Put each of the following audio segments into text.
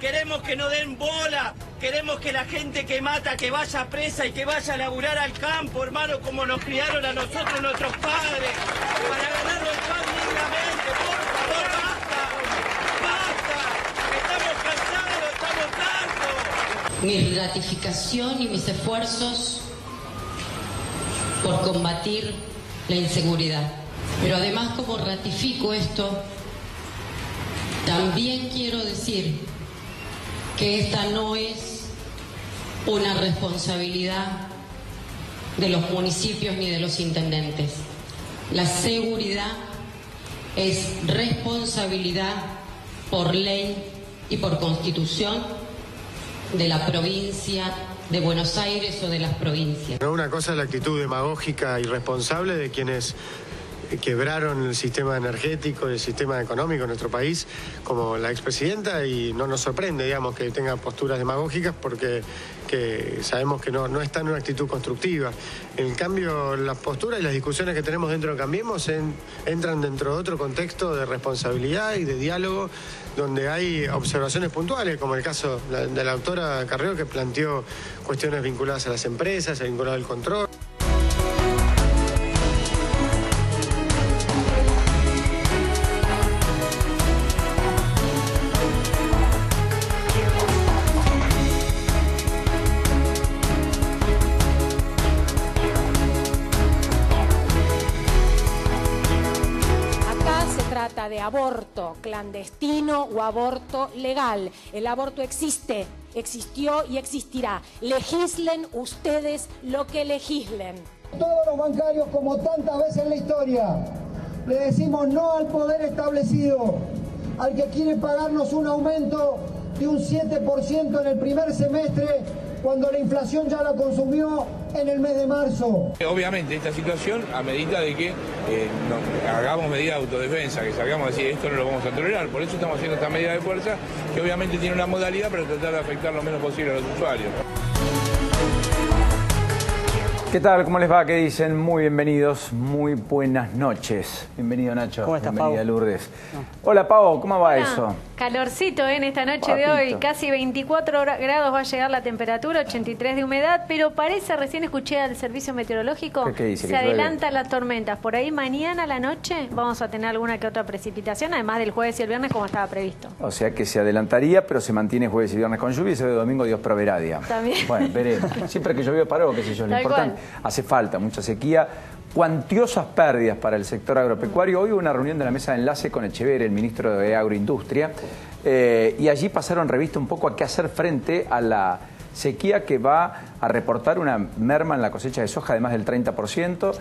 Queremos que no den bola, queremos que la gente que mata, que vaya presa y que vaya a laburar al campo, hermano, como nos criaron a nosotros nuestros padres, para ganarlo el pan dignamente. Por favor, basta, estamos cansados, estamos hartos. Mi ratificación y mis esfuerzos por combatir la inseguridad. Pero además, como ratifico esto, también quiero decir que esta no es una responsabilidad de los municipios ni de los intendentes. La seguridad es responsabilidad por ley y por constitución de la provincia de Buenos Aires o de las provincias. Una cosa es la actitud demagógica y irresponsable de quienes quebraron el sistema energético y el sistema económico en nuestro país, como la expresidenta, y no nos sorprende, digamos, que tenga posturas demagógicas porque sabemos que no está en una actitud constructiva. En cambio, las posturas y las discusiones que tenemos dentro de Cambiemos entran dentro de otro contexto de responsabilidad y de diálogo, donde hay observaciones puntuales, como el caso de la doctora Carrió, que planteó cuestiones vinculadas a las empresas, vinculadas al control. De aborto clandestino o aborto legal. El aborto existe, existió y existirá. Legislen ustedes lo que legislen. Todos los bancarios, como tantas veces en la historia, le decimos no al poder establecido, al que quiere pagarnos un aumento de un 7% en el primer semestre, cuando la inflación ya la consumió en el mes de marzo. Obviamente esta situación amerita de que hagamos medidas de autodefensa, que salgamos a decir esto no lo vamos a tolerar. Por eso estamos haciendo esta medida de fuerza, que obviamente tiene una modalidad para tratar de afectar lo menos posible a los usuarios. ¿Qué tal? ¿Cómo les va? ¿Qué dicen? Muy bienvenidos, muy buenas noches. Bienvenido, Nacho. ¿Cómo estás, Bienvenida, Pau? Lourdes. Hola, Pau, ¿cómo va eso? Calorcito en esta noche de hoy, casi 24 grados va a llegar la temperatura, 83 de humedad, pero parece, recién escuché al servicio meteorológico, ¿Qué dice? se adelantan las tormentas. Por ahí mañana a la noche vamos a tener alguna que otra precipitación, además del jueves y el viernes como estaba previsto. O sea que se adelantaría, pero se mantiene jueves y viernes con lluvia y ese domingo Dios proveerá, digamos. También. Bueno, veremos. Siempre que llovió paró, qué sé yo, lo importante. Hace falta mucha sequía, cuantiosas pérdidas para el sector agropecuario. Hoy hubo una reunión de la mesa de enlace con Echeverri, el ministro de Agroindustria, y allí pasaron revista un poco a qué hacer frente a la sequía que va a reportar una merma en la cosecha de soja de más del 30%,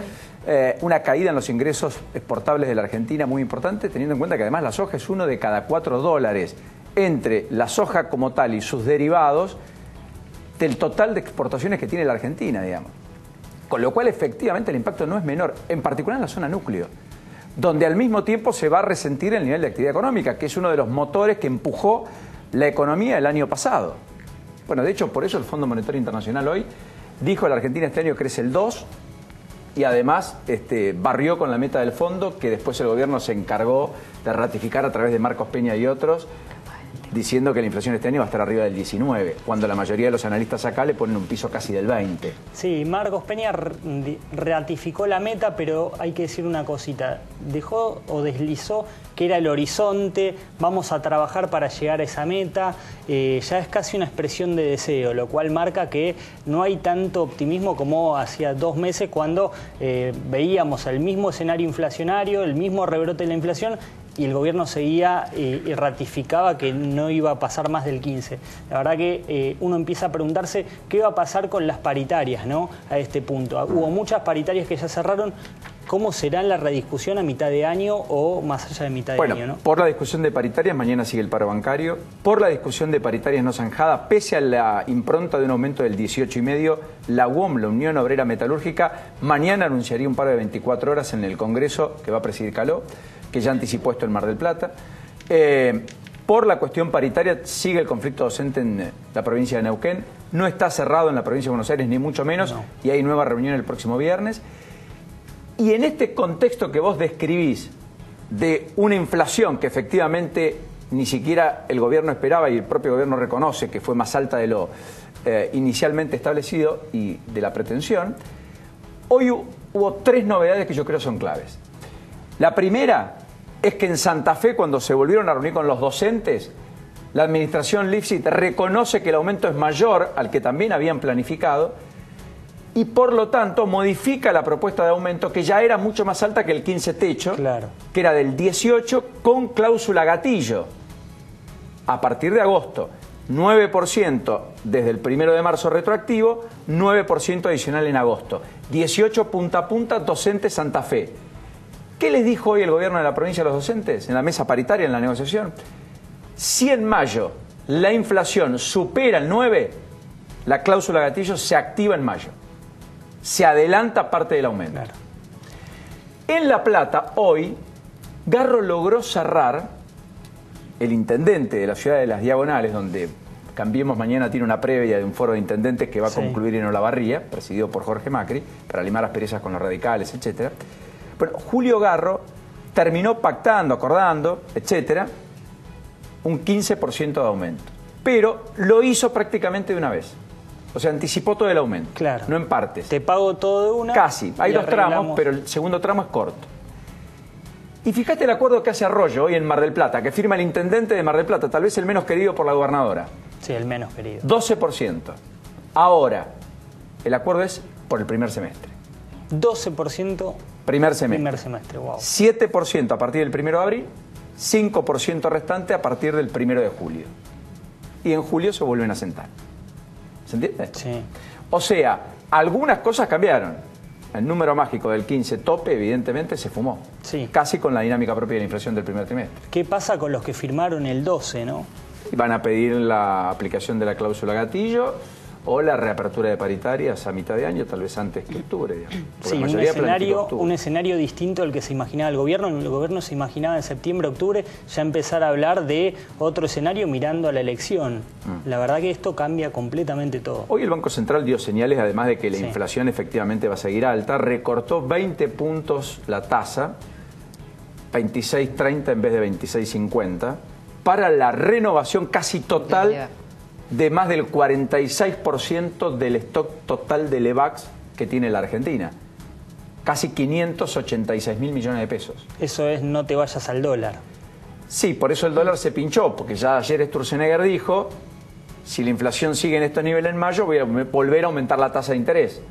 una caída en los ingresos exportables de la Argentina muy importante, teniendo en cuenta que además la soja es uno de cada $4 entre la soja como tal y sus derivados del total de exportaciones que tiene la Argentina, digamos. Con lo cual, efectivamente, el impacto no es menor, en particular en la zona núcleo, donde al mismo tiempo se va a resentir el nivel de actividad económica, que es uno de los motores que empujó la economía el año pasado. Bueno, de hecho, por eso el Fondo Monetario Internacional hoy dijo que la Argentina este año crece el 2%, y además barrió con la meta del fondo, que después el gobierno se encargó de ratificar a través de Marcos Peña y otros, diciendo que la inflación este año va a estar arriba del 19%, cuando la mayoría de los analistas acá le ponen un piso casi del 20%. Sí, Marcos Peña ratificó la meta, pero hay que decir una cosita. Dejó o deslizó que era el horizonte, vamos a trabajar para llegar a esa meta. Ya es casi una expresión de deseo, lo cual marca que no hay tanto optimismo como hacía 2 meses cuando veíamos el mismo escenario inflacionario, el mismo rebrote de la inflación, y el gobierno seguía y ratificaba que no iba a pasar más del 15%. La verdad que uno empieza a preguntarse qué va a pasar con las paritarias, ¿no? A este punto. Hubo muchas paritarias que ya cerraron. ¿Cómo será la rediscusión a mitad de año o más allá de mitad de año, ¿no? Por la discusión de paritarias, mañana sigue el paro bancario. Por la discusión de paritarias no zanjada, pese a la impronta de un aumento del 18,5%, la UOM, la Unión Obrera Metalúrgica, mañana anunciaría un paro de 24 horas en el Congreso que va a presidir Caló, que ya anticipó esto en Mar del Plata. Por la cuestión paritaria sigue el conflicto docente en la provincia de Neuquén. No está cerrado en la provincia de Buenos Aires, ni mucho menos, no. Y hay nueva reunión el próximo viernes. Y en este contexto que vos describís de una inflación que efectivamente ni siquiera el gobierno esperaba y el propio gobierno reconoce que fue más alta de lo inicialmente establecido y de la pretensión, hoy hubo 3 novedades que yo creo son claves. La primera es que en Santa Fe, cuando se volvieron a reunir con los docentes, la administración Lifshitz reconoce que el aumento es mayor al que también habían planificado y por lo tanto modifica la propuesta de aumento que ya era mucho más alta que el 15 techo, claro, que era del 18 con cláusula gatillo. A partir de agosto, 9% desde el 1 de marzo retroactivo, 9% adicional en agosto. 18 punta a punta, docentes Santa Fe. ¿Qué les dijo hoy el gobierno de la provincia a los docentes en la mesa paritaria, en la negociación? Si en mayo la inflación supera el 9, la cláusula gatillo se activa en mayo. Se adelanta parte del aumento. Claro. En La Plata, hoy, Garro logró cerrar, el intendente de la ciudad de Las Diagonales, donde Cambiemos mañana tiene una previa de un foro de intendentes que va a concluir en Olavarría, presidido por Jorge Macri, para limar asperezas con los radicales, etc. Bueno, Julio Garro terminó pactando, acordando, etc., un 15% de aumento. Pero lo hizo prácticamente de una vez. O sea, anticipó todo el aumento. Claro. No en partes. Te pago todo de una. Casi. Hay 2 tramos, pero el segundo tramo es corto. Y fíjate el acuerdo que hace Arroyo hoy en Mar del Plata, que firma el intendente de Mar del Plata, tal vez el menos querido por la gobernadora. Sí, el menos querido. 12%. Ahora, el acuerdo es por el primer semestre. 12% primer semestre. Primer semestre, wow. 7% a partir del 1 de abril, 5% restante a partir del 1 de julio. Y en julio se vuelven a sentar. ¿Se entiende? Sí. O sea, algunas cosas cambiaron. El número mágico del 15 tope, evidentemente, se fumó. Sí. Casi con la dinámica propia de la inflación del primer trimestre. ¿Qué pasa con los que firmaron el 12, no? Van a pedir la aplicación de la cláusula gatillo o la reapertura de paritarias a mitad de año, tal vez antes que octubre, digamos. Sí, un escenario distinto al que se imaginaba el gobierno. El gobierno se imaginaba en septiembre, octubre, ya empezar a hablar de otro escenario mirando a la elección. La verdad que esto cambia completamente todo. Hoy el Banco Central dio señales, además de que la inflación efectivamente va a seguir alta, recortó 20 puntos la tasa, 26.30 en vez de 26.50, para la renovación casi total de más del 46% del stock total de Levax que tiene la Argentina. Casi 586.000 millones de pesos. Eso es, no te vayas al dólar. Sí, por eso el dólar se pinchó, porque ya ayer Sturzenegger dijo, si la inflación sigue en estos niveles en mayo, voy a volver a aumentar la tasa de interés.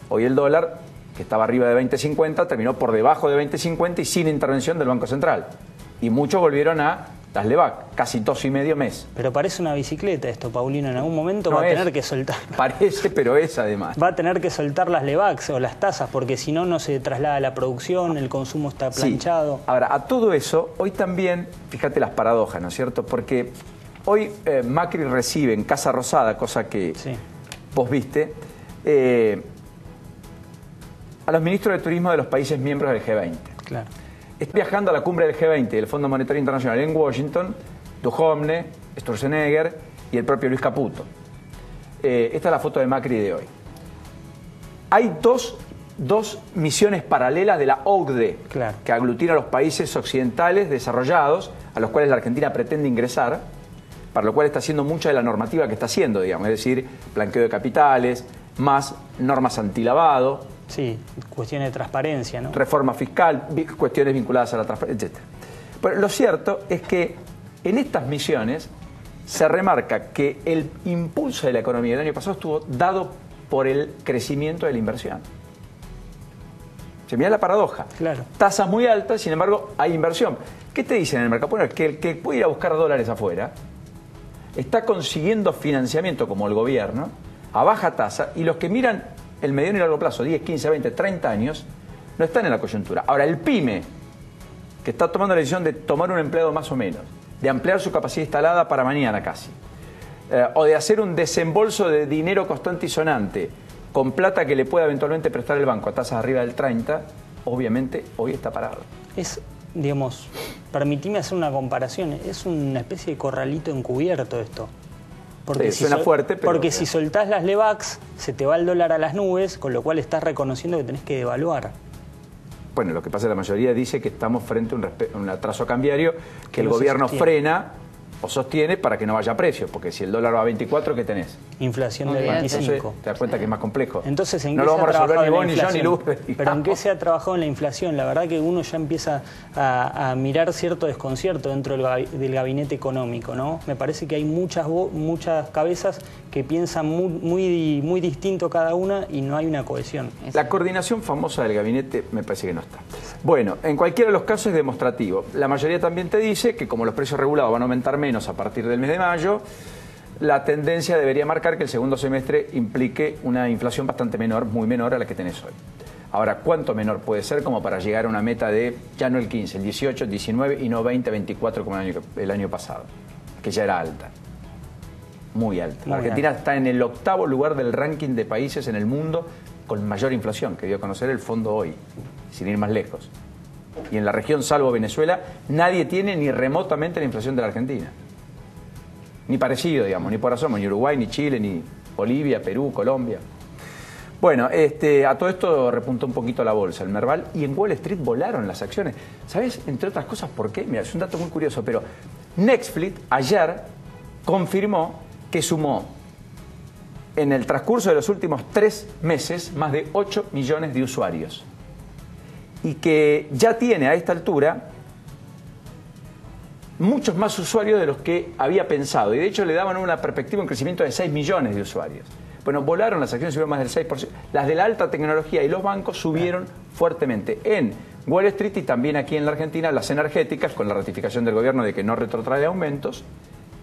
Hoy el dólar, que estaba arriba de 20.50, terminó por debajo de 20.50 y sin intervención del Banco Central. Y muchos volvieron a las Levax, casi 2,5 meses. Pero parece una bicicleta esto, Paulino. En algún momento va a tener que soltar. Parece, pero es además. Va a tener que soltar las Levax o las tasas, porque si no, no se traslada la producción, el consumo está planchado. Sí. Ahora, a todo eso, hoy también, fíjate las paradojas, ¿no es cierto? Porque hoy Macri recibe en Casa Rosada, cosa que vos viste, a los ministros de turismo de los países miembros del G20. Claro. Está viajando a la cumbre del G20 del Fondo Monetario Internacional en Washington, Duhovne, Sturzenegger y el propio Luis Caputo. Esta es la foto de Macri de hoy. Hay dos misiones paralelas de la OCDE, que aglutina a los países occidentales desarrollados, a los cuales la Argentina pretende ingresar, para lo cual está haciendo mucha de la normativa que está haciendo, digamos, es decir, blanqueo de capitales, más normas antilavado. Sí, cuestiones de transparencia, ¿no? Reforma fiscal, cuestiones vinculadas a la transparencia, etc. Pero lo cierto es que en estas misiones se remarca que el impulso de la economía del año pasado estuvo dado por el crecimiento de la inversión. Se mira la paradoja. Claro. Tasas muy altas, sin embargo, hay inversión. ¿Qué te dicen en el mercado? Bueno, que el que puede ir a buscar dólares afuera está consiguiendo financiamiento, como el gobierno, a baja tasa, y los que miran el mediano y largo plazo, 10, 15, 20, 30 años, no están en la coyuntura. Ahora, el PYME, que está tomando la decisión de tomar un empleado más o menos, de ampliar su capacidad instalada para mañana casi, o de hacer un desembolso de dinero constante y sonante, con plata que le pueda eventualmente prestar el banco a tasas arriba del 30, obviamente hoy está parado. Es, digamos, permitime hacer una comparación, es una especie de corralito encubierto esto. Porque suena fuerte, pero... Porque si soltás las Levax, se te va el dólar a las nubes, con lo cual estás reconociendo que tenés que devaluar. bueno, lo que pasa es que la mayoría dice que estamos frente a un atraso cambiario que el gobierno frena o sostiene para que no vaya a precio, porque si el dólar va a 24, ¿qué tenés? Inflación del 25. Entonces, te das cuenta que es más complejo. Entonces, ¿en no qué lo se vamos ha a resolver ni trabajado vos, ni yo, ni Luz. Pero ¿en qué se ha trabajado en la inflación? La verdad que uno ya empieza a mirar cierto desconcierto dentro del gabinete económico, ¿no? Me parece que hay muchas cabezas que piensan muy distinto cada una y no hay una cohesión. La coordinación famosa del gabinete me parece que no está. Bueno, en cualquiera de los casos es demostrativo. La mayoría también te dice que como los precios regulados van a aumentar menos a partir del mes de mayo, la tendencia debería marcar que el segundo semestre implique una inflación bastante menor, muy menor a la que tenés hoy. Ahora, ¿cuánto menor puede ser como para llegar a una meta de, ya no el 15, el 18, el 19 y no 20, 24 como el año pasado, que ya era alta? Muy alta. La Argentina está en el 8º lugar del ranking de países en el mundo con mayor inflación, que dio a conocer el fondo hoy, sin ir más lejos. Y en la región, salvo Venezuela, nadie tiene ni remotamente la inflación de la Argentina. Ni parecido, digamos, ni por asomo, ni Uruguay, ni Chile, ni Bolivia, Perú, Colombia. Bueno, a todo esto repuntó un poquito la bolsa, el Merval, y en Wall Street volaron las acciones. ¿Sabes? Entre otras cosas, ¿por qué? Mira, es un dato muy curioso, pero Netflix ayer confirmó que sumó en el transcurso de los últimos 3 meses más de 8 millones de usuarios. Y que ya tiene a esta altura muchos más usuarios de los que había pensado. Y de hecho le daban una perspectiva, un crecimiento de 6 millones de usuarios. Bueno, volaron las acciones, subieron más del 6%. Las de la alta tecnología y los bancos subieron fuertemente. En Wall Street y también aquí en la Argentina, las energéticas, con la ratificación del gobierno de que no retrotrae aumentos.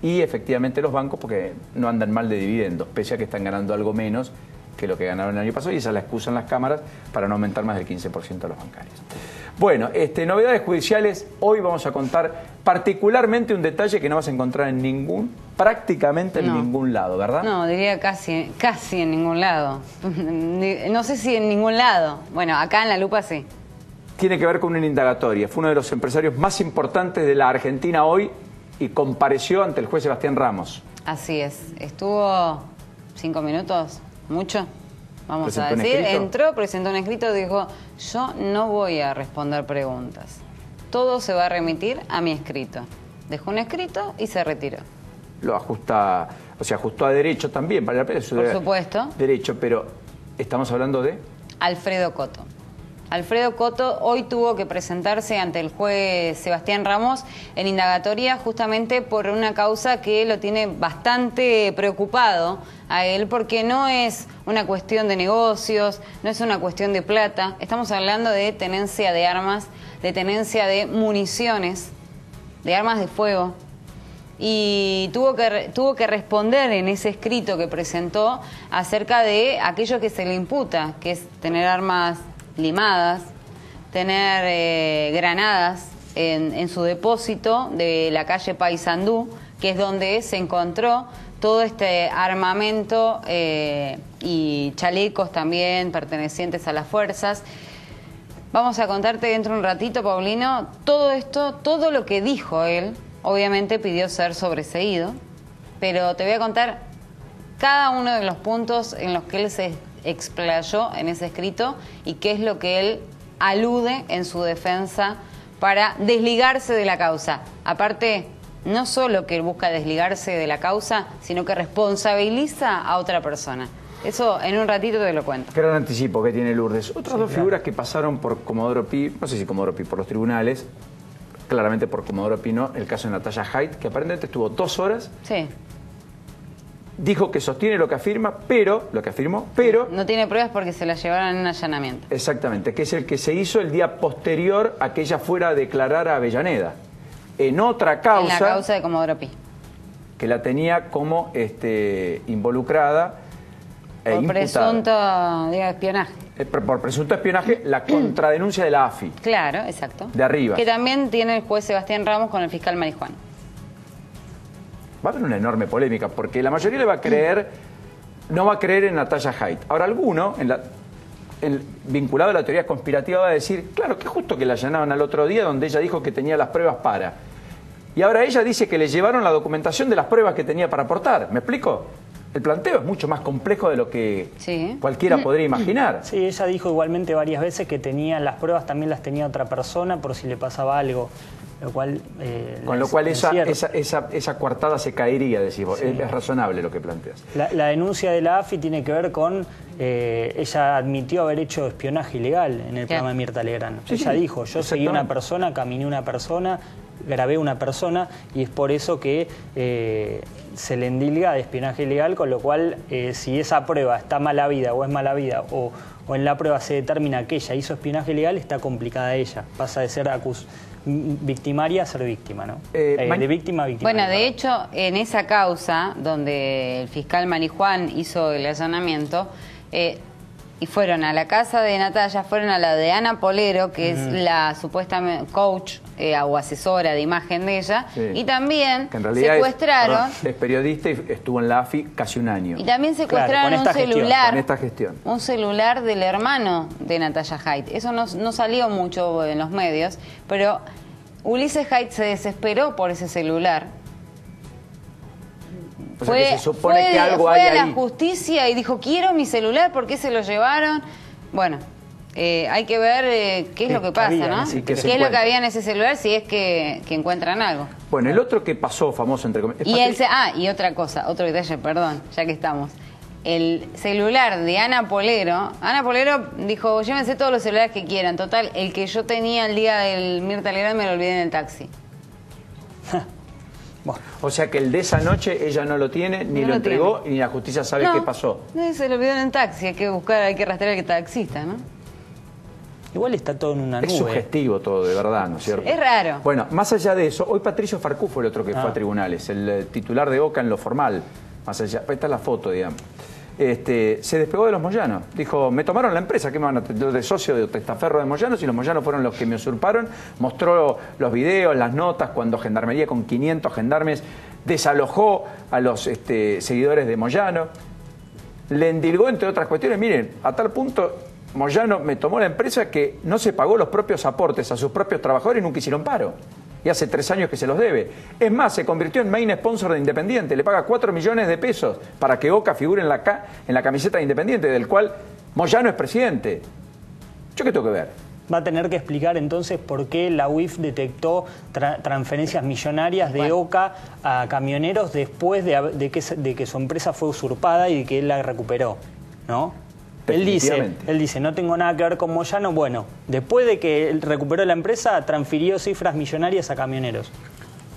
Y efectivamente los bancos, porque no andan mal de dividendos, pese a que están ganando algo menos que lo que ganaron el año pasado, y esa la excusan las cámaras para no aumentar más del 15% a los bancarios. Bueno, novedades judiciales, hoy vamos a contar particularmente un detalle que no vas a encontrar en prácticamente en ningún lado, ¿verdad? No, diría casi en ningún lado. No sé si en ningún lado. Bueno, acá en La Lupa sí. Tiene que ver con una indagatoria. Fue uno de los empresarios más importantes de la Argentina hoy y compareció ante el juez Sebastián Ramos. Así es. Estuvo 5 minutos, mucho, vamos a decir. Entró, presentó un escrito, dijo, yo no voy a responder preguntas. Todo se va a remitir a mi escrito. Dejó un escrito y se retiró. Lo ajusta, o sea, ajustó a derecho también. Para Por supuesto. Derecho, pero estamos hablando de... Alfredo Coto. Alfredo Coto hoy tuvo que presentarse ante el juez Sebastián Ramos en indagatoria justamente por una causa que lo tiene bastante preocupado a él, porque no es una cuestión de negocios, no es una cuestión de plata, estamos hablando de tenencia de armas, de tenencia de municiones, de armas de fuego. Y tuvo que responder en ese escrito que presentó acerca de aquello que se le imputa, que es tener armas limadas, tener granadas en su depósito de la calle Paysandú, que es donde se encontró todo este armamento y chalecos también pertenecientes a las fuerzas. Vamos a contarte dentro de un ratito, Paulino, todo esto, todo lo que dijo él. Obviamente pidió ser sobreseído, pero te voy a contar cada uno de los puntos en los que él se explayó en ese escrito y qué es lo que él alude en su defensa para desligarse de la causa. Aparte, no solo que busca desligarse de la causa, sino que responsabiliza a otra persona. Eso en un ratito te lo cuento. Gran anticipo que tiene Lourdes. Otras dos figuras que pasaron por Comodoro Pi, no sé si Comodoro Pi, por los tribunales, claramente por Comodoro Pi no, el caso de Natalia Haidt, que aparentemente estuvo 2 horas. Sí. Dijo que sostiene lo que afirmó, pero... No tiene pruebas porque se la llevaron en un allanamiento. Exactamente, que es el que se hizo el día posterior a que ella fuera a declarar a Avellaneda. En otra causa... En la causa de Comodoro Pi. Que la tenía como involucrada e por imputada. Presunto espionaje. Por presunto espionaje, la contradenuncia de la AFI. Claro, exacto. De arriba. Que también tiene el juez Sebastián Ramos con el fiscal Marijuán. Va a haber una enorme polémica, porque la mayoría le va a creer, no va a creer en Natalia Haidt. Ahora, alguno, vinculado a la teoría conspirativa, va a decir, claro, que justo que la allanaban al otro día, donde ella dijo que tenía las pruebas para. Y ahora ella dice que le llevaron la documentación de las pruebas que tenía para aportar. ¿Me explico? el planteo es mucho más complejo de lo que cualquiera podría imaginar. Sí, ella dijo igualmente varias veces que las pruebas también las tenía otra persona por si le pasaba algo. Lo cual, con lo cual esa coartada se caería, decimos. Sí. Es razonable lo que planteas. La denuncia de la AFI tiene que ver con... ella admitió haber hecho espionaje ilegal en el programa de Mirta Legrand. Ella dijo, yo seguí una persona, caminé una persona, grabé una persona, y es por eso que se le endilga de espionaje ilegal, con lo cual si esa prueba está mal habida o es mal habida, o en la prueba se determina que ella hizo espionaje ilegal, está complicada ella. Pasa de ser victimaria a ser víctima, ¿no? De víctima a víctima. Bueno, de hecho, en esa causa, donde el fiscal Marijuán hizo el allanamiento, y fueron a la casa de Natalia, fueron a la de Ana Polero, que es la supuesta coach o asesora de imagen de ella, y también secuestraron... Es periodista y estuvo en la AFI casi un año. Y también secuestraron un celular, con esta gestión. Un celular del hermano de Natalia Haidt. Eso no salió mucho en los medios, pero Ulises Haidt se desesperó por ese celular. O sea, que se supone que algo hay ahí. Fue a ahí. la justicia y dijo, quiero mi celular, ¿por qué se lo llevaron? Bueno, hay que ver qué es lo que pasa, ¿no? ¿Qué es lo que había en ese celular, si es que encuentran algo? Bueno, el otro que pasó, famoso entre comillas... Y otra cosa, otro detalle, perdón, ya que estamos. El celular de Ana Polero dijo, llévense todos los celulares que quieran. Total, el que yo tenía el día del Mirta Legrand me lo olvidé en el taxi. O sea que el de esa noche ella no lo tiene, ni lo entregó, y ni la justicia sabe qué pasó. No, se lo olvidó en el taxi, hay que rastrear al taxista, ¿no? Igual está todo en una nube. Es sugestivo todo, de verdad, ¿no es cierto? Es raro. Bueno, más allá de eso, hoy Patricio Farcú fue el otro que fue a tribunales, el titular de Oca en lo formal. Más allá, ahí está la foto, digamos. Se despegó de los Moyanos. Dijo, me tomaron la empresa, ¿qué me van a tener de socio de testaferro de Moyanos? Y los Moyanos fueron los que me usurparon. Mostró los videos, las notas, cuando Gendarmería con 500 gendarmes desalojó a los seguidores de Moyano. Le endilgó, entre otras cuestiones, miren, a tal punto Moyano me tomó la empresa que no se pagó los propios aportes a sus propios trabajadores y nunca hicieron paro. Y hace 3 años que se los debe. Es más, se convirtió en main sponsor de Independiente. Le paga 4 millones de pesos para que Oca figure en la camiseta de Independiente, del cual Moyano es presidente. ¿Yo qué tengo que ver? Va a tener que explicar entonces por qué la UIF detectó transferencias millonarias de Oca a camioneros después de que su empresa fue usurpada y de que él la recuperó, ¿no? Él dice, no tengo nada que ver con Moyano. Bueno, después de que él recuperó la empresa, transfirió cifras millonarias a camioneros.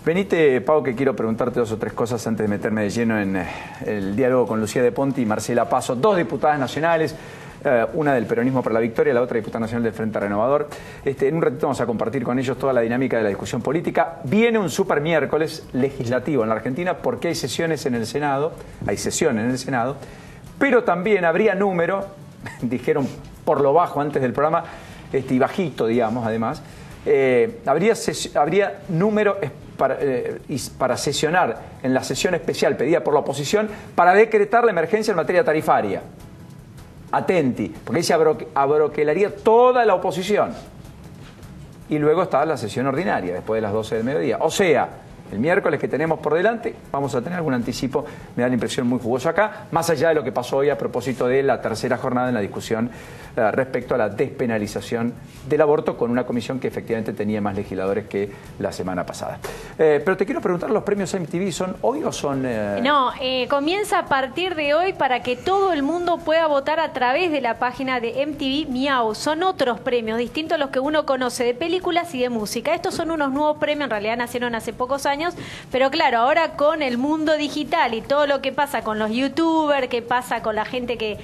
Venite, Pau, que quiero preguntarte 2 o 3 cosas antes de meterme de lleno en el diálogo con Lucía de Ponti y Marcela Paso, 2 diputadas nacionales, una del Peronismo para la Victoria, la otra diputada nacional del Frente Renovador. En un ratito vamos a compartir con ellos toda la dinámica de la discusión política. Viene un super miércoles legislativo en la Argentina porque hay sesiones en el Senado, pero también habría número, dijeron por lo bajo antes del programa, y bajito, digamos, además, habría número para sesionar en la sesión especial pedida por la oposición para decretar la emergencia en materia tarifaria. Atenti, porque ahí se abroquelaría toda la oposición. Y luego está la sesión ordinaria, después de las 12 del mediodía. O sea, el miércoles que tenemos por delante, vamos a tener algún anticipo, me da la impresión muy jugoso acá, más allá de lo que pasó hoy a propósito de la tercera jornada en la discusión respecto a la despenalización del aborto, con una comisión que efectivamente tenía más legisladores que la semana pasada. Pero te quiero preguntar, ¿los premios MTV son hoy o son...? No, comienza a partir de hoy para que todo el mundo pueda votar a través de la página de MTV Miau. Son otros premios, distintos a los que uno conoce de películas y de música. Estos son unos nuevos premios, en realidad nacieron hace pocos años, pero claro, ahora con el mundo digital y todo lo que pasa con los youtubers, que pasa con la gente que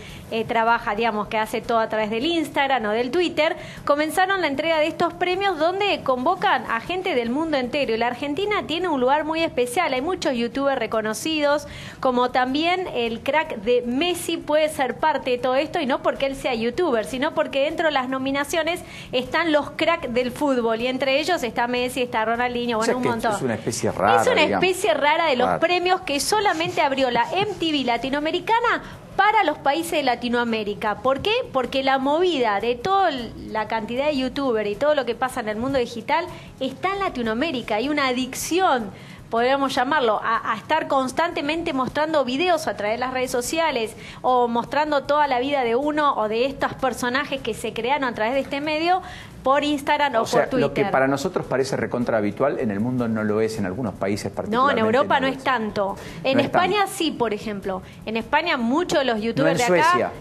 trabaja, digamos, que hace todo a través del Instagram o del Twitter, comenzaron la entrega de estos premios donde convocan a gente del mundo entero. Y la Argentina tiene un lugar muy especial, hay muchos youtubers reconocidos, como también el crack de Messi puede ser parte de todo esto, y no porque él sea youtuber, sino porque dentro de las nominaciones están los cracks del fútbol, y entre ellos está Messi, está Ronaldinho, bueno, un montón. Es una especie rara. Es una especie rara de los premios que solamente abrió la MTV latinoamericana para los países de Latinoamérica. ¿Por qué? Porque la movida de toda la cantidad de youtubers y todo lo que pasa en el mundo digital está en Latinoamérica. Hay una adicción podríamos llamarlo, a estar constantemente mostrando videos a través de las redes sociales o mostrando toda la vida de uno o de estos personajes que se crearon a través de este medio por Instagram o por Twitter. Lo que para nosotros parece recontra habitual, en el mundo no lo es, en algunos países particularmente. No, en Europa no es tanto. En España sí, por ejemplo. En España muchos de los youtubers de acá...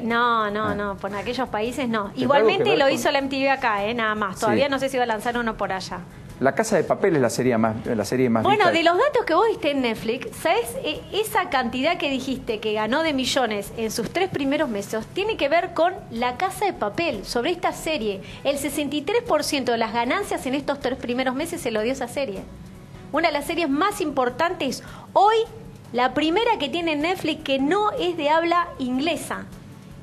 No, por aquellos países no. Igualmente lo hizo la MTV acá, nada más. Todavía no sé si va a lanzar uno por allá. La Casa de Papel es la serie más bueno, de los datos que vos diste en Netflix, ¿sabes? Esa cantidad que dijiste que ganó de millones en sus 3 primeros meses tiene que ver con La Casa de Papel, sobre esta serie. El 63% de las ganancias en estos 3 primeros meses se lo dio esa serie. Una de las series más importantes hoy, la primera que tiene Netflix que no es de habla inglesa.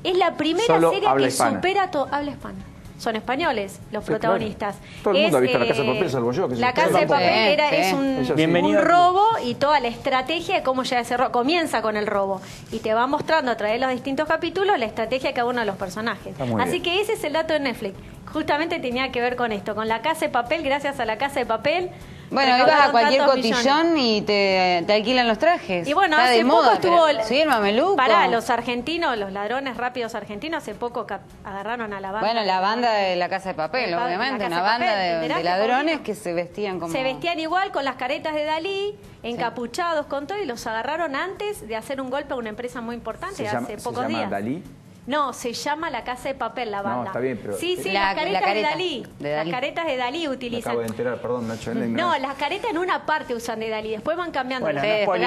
Es la primera serie que supera todo. Habla hispana. Son españoles los protagonistas. Claro. Todo el mundo ha visto La Casa de Papel, salvo yo. La Casa de Papel es un robo y toda la estrategia de cómo llega ese robo. Comienza con el robo y te va mostrando a través de los distintos capítulos la estrategia de cada uno de los personajes. Así que ese es el dato de Netflix. Justamente tenía que ver con esto, con La Casa de Papel, gracias a La Casa de Papel. Bueno, ibas a cualquier cotillón y te alquilan los trajes. Y bueno, hace poco estuvo... Sí, el mameluco. Pará, los argentinos, los ladrones rápidos argentinos, hace poco agarraron a la banda. Bueno, la banda de La Casa de Papel, obviamente. Una banda de ladrones que se vestían como... Se vestían igual, con las caretas de Dalí, encapuchados con todo, y los agarraron antes de hacer un golpe a una empresa muy importante hace pocos días. ¿Se llama Dalí? No, se llama La Casa de Papel, la banda. No, está bien, pero... Sí, las caretas de Dalí. Las caretas de Dalí utilizan. Me acabo de enterar, perdón, Nacho. No, las caretas en una parte usan de Dalí, después van cambiando. Bueno,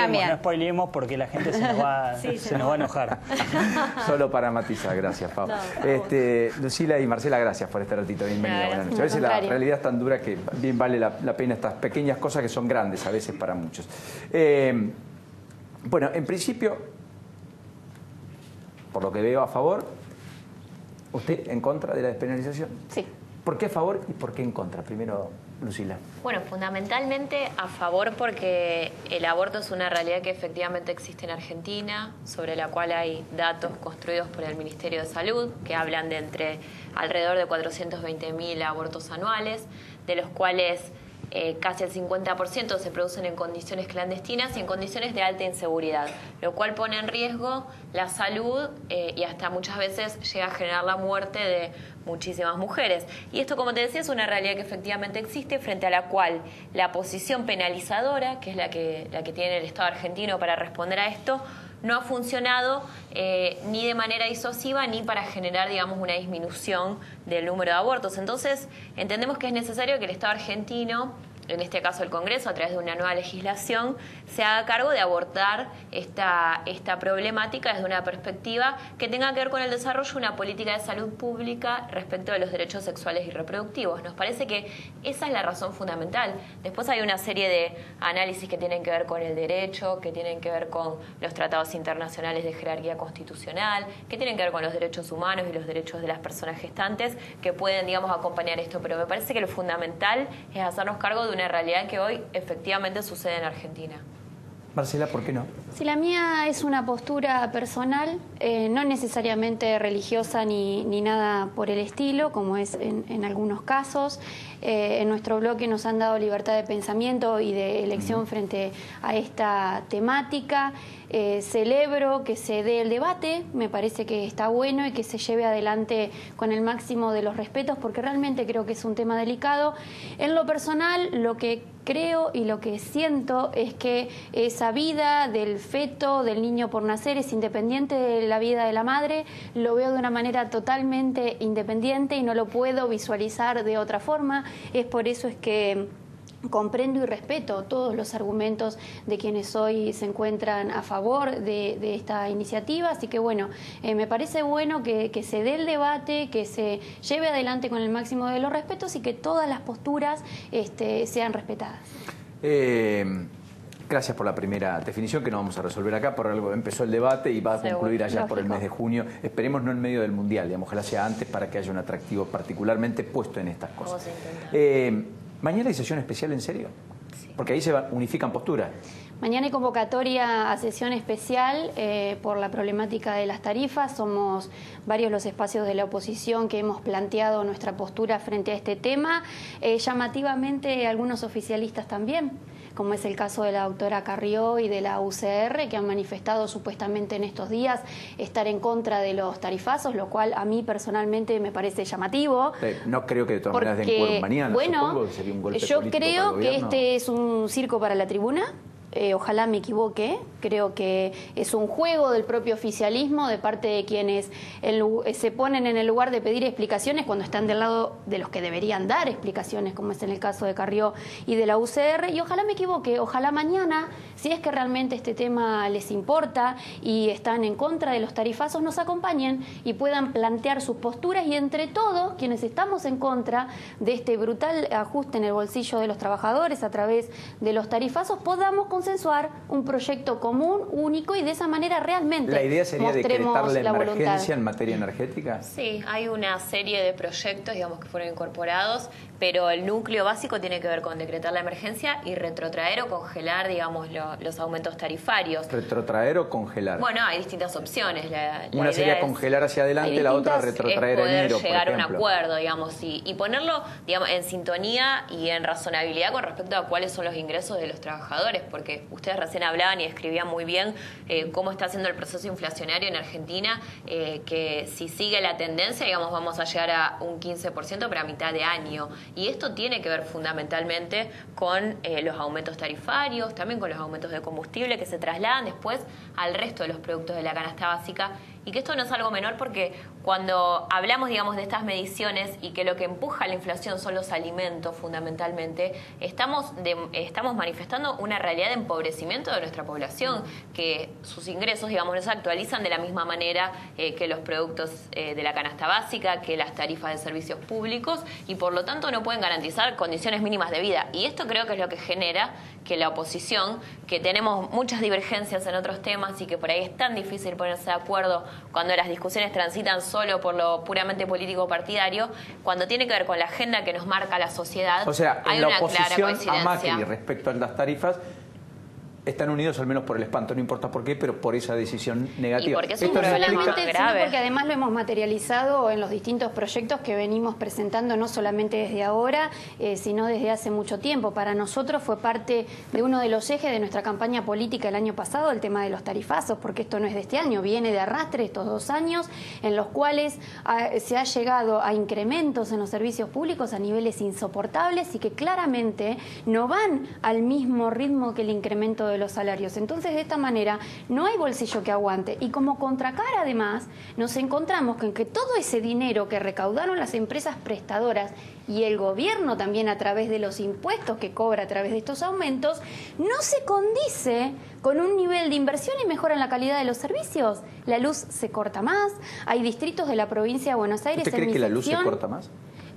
no spoilemos porque la gente se nos va, se nos va a enojar. Solo para matizar, gracias, Pau. No, Lucila y Marcela, gracias por este ratito, bienvenida, buenas noches. A veces la realidad es tan dura que bien vale la pena estas pequeñas cosas que son grandes a veces para muchos. Bueno, en principio, por lo que veo, a favor. ¿Usted en contra de la despenalización? Sí. ¿Por qué a favor y por qué en contra? Primero, Lucila. Bueno, fundamentalmente a favor porque el aborto es una realidad que efectivamente existe en Argentina, sobre la cual hay datos construidos por el Ministerio de Salud que hablan de alrededor de 420.000 abortos anuales, de los cuales casi el 50% se producen en condiciones clandestinas y en condiciones de alta inseguridad, lo cual pone en riesgo la salud y hasta muchas veces llega a generar la muerte de muchísimas mujeres. Y esto, como te decía, es una realidad que efectivamente existe, frente a la cual la posición penalizadora, que es la que tiene el Estado argentino para responder a esto, no ha funcionado ni de manera disuasiva ni para generar, digamos, una disminución del número de abortos. Entonces, entendemos que es necesario que el Estado argentino, en este caso el Congreso, a través de una nueva legislación, se haga cargo de abordar esta problemática desde una perspectiva que tenga que ver con el desarrollo de una política de salud pública respecto de los derechos sexuales y reproductivos. Nos parece que esa es la razón fundamental. Después hay una serie de análisis que tienen que ver con el derecho, que tienen que ver con los tratados internacionales de jerarquía constitucional, que tienen que ver con los derechos humanos y los derechos de las personas gestantes, que pueden, digamos, acompañar esto. Pero me parece que lo fundamental es hacernos cargo de una realidad que hoy efectivamente sucede en Argentina. Marcela, ¿por qué no? Si la mía es una postura personal, no necesariamente religiosa ni nada por el estilo, como es en algunos casos. En nuestro bloque nos han dado libertad de pensamiento y de elección frente a esta temática. Celebro que se dé el debate, me parece que está bueno y que se lleve adelante con el máximo de los respetos, porque realmente creo que es un tema delicado. En lo personal, lo que creo y lo que siento es que esa vida del feto, del niño por nacer, es independiente de la vida de la madre. Lo veo de una manera totalmente independiente y no lo puedo visualizar de otra forma. Es por eso es que comprendo y respeto todos los argumentos de quienes hoy se encuentran a favor de esta iniciativa, así que bueno, me parece bueno que se dé el debate, que se lleve adelante con el máximo de los respetos y que todas las posturas sean respetadas. Gracias por la primera definición, que no vamos a resolver acá, por algo empezó el debate y va a concluir allá por el mes de junio. Esperemos no en medio del Mundial, digamos, ojalá sea antes para que haya un atractivo particularmente puesto en estas cosas. ¿Mañana hay sesión especial, en serio? Sí. Porque ahí se unifican posturas. Mañana hay convocatoria a sesión especial por la problemática de las tarifas. Somos varios los espacios de la oposición que hemos planteado nuestra postura frente a este tema. Llamativamente algunos oficialistas también. como es el caso de la doctora Carrió y de la UCR, que han manifestado supuestamente en estos días estar en contra de los tarifazos, lo cual a mí personalmente me parece llamativo. No creo que de todas maneras den quórum mañana, bueno, que sería un golpe yo político creo para el que gobierno. este es un circo para la tribuna. Ojalá me equivoque, creo que es un juego del propio oficialismo de parte de quienes se ponen en el lugar de pedir explicaciones cuando están del lado de los que deberían dar explicaciones, como es en el caso de Carrió y de la UCR, y ojalá me equivoque, ojalá mañana, si es que realmente este tema les importa y están en contra de los tarifazos, nos acompañen y puedan plantear sus posturas y entre todos, quienes estamos en contra de este brutal ajuste en el bolsillo de los trabajadores a través de los tarifazos, podamos consensuar un proyecto común, único, y de esa manera realmente ¿La idea sería decretar la voluntad emergencia en materia energética? Sí, hay una serie de proyectos, digamos, que fueron incorporados, pero el núcleo básico tiene que ver con decretar la emergencia y retrotraer o congelar, digamos, los aumentos tarifarios. ¿Retrotraer o congelar? Bueno, hay distintas opciones. Una sería congelar hacia adelante, la otra retrotraer es poder enero, llegar por a un ejemplo. acuerdo, digamos, y ponerlo, digamos, en sintonía y en razonabilidad con respecto a cuáles son los ingresos de los trabajadores, porque ustedes recién hablaban y escribían muy bien cómo está haciendo el proceso inflacionario en Argentina, que si sigue la tendencia, digamos, vamos a llegar a un 15% para mitad de año. Y esto tiene que ver fundamentalmente con los aumentos tarifarios, también con los aumentos de combustible que se trasladan después al resto de los productos de la canasta básica. Y que esto no es algo menor porque cuando hablamos, digamos, de estas mediciones y que lo que empuja la inflación son los alimentos fundamentalmente, estamos manifestando una realidad de empobrecimiento de nuestra población, que sus ingresos, digamos, no se actualizan de la misma manera que los productos de la canasta básica, que las tarifas de servicios públicos, y por lo tanto no pueden garantizar condiciones mínimas de vida. Y esto creo que es lo que genera que la oposición, que tenemos muchas divergencias en otros temas y que por ahí es tan difícil ponerse de acuerdo cuando las discusiones transitan solo por lo puramente político partidario, cuando tiene que ver con la agenda que nos marca la sociedad, o sea, hay en la una clara oposición coincidencia. a Macri respecto a las tarifas están unidos al menos por el espanto, no importa por qué, pero por esa decisión negativa. Y porque es un no problema solamente, grave. sino porque además lo hemos materializado en los distintos proyectos que venimos presentando, no solamente desde ahora, sino desde hace mucho tiempo. Para nosotros fue parte de uno de los ejes de nuestra campaña política el año pasado, el tema de los tarifazos, porque esto no es de este año, viene de arrastre estos 2 años en los cuales se ha llegado a incrementos en los servicios públicos a niveles insoportables y que claramente no van al mismo ritmo que el incremento de los salarios. Entonces, de esta manera, no hay bolsillo que aguante. Y como contracara, además, nos encontramos con que todo ese dinero que recaudaron las empresas prestadoras y el gobierno también a través de los impuestos que cobra a través de estos aumentos, no se condice con un nivel de inversión y mejora en la calidad de los servicios. La luz se corta más, hay distritos de la provincia de Buenos Aires... ¿Usted cree que la luz se corta más?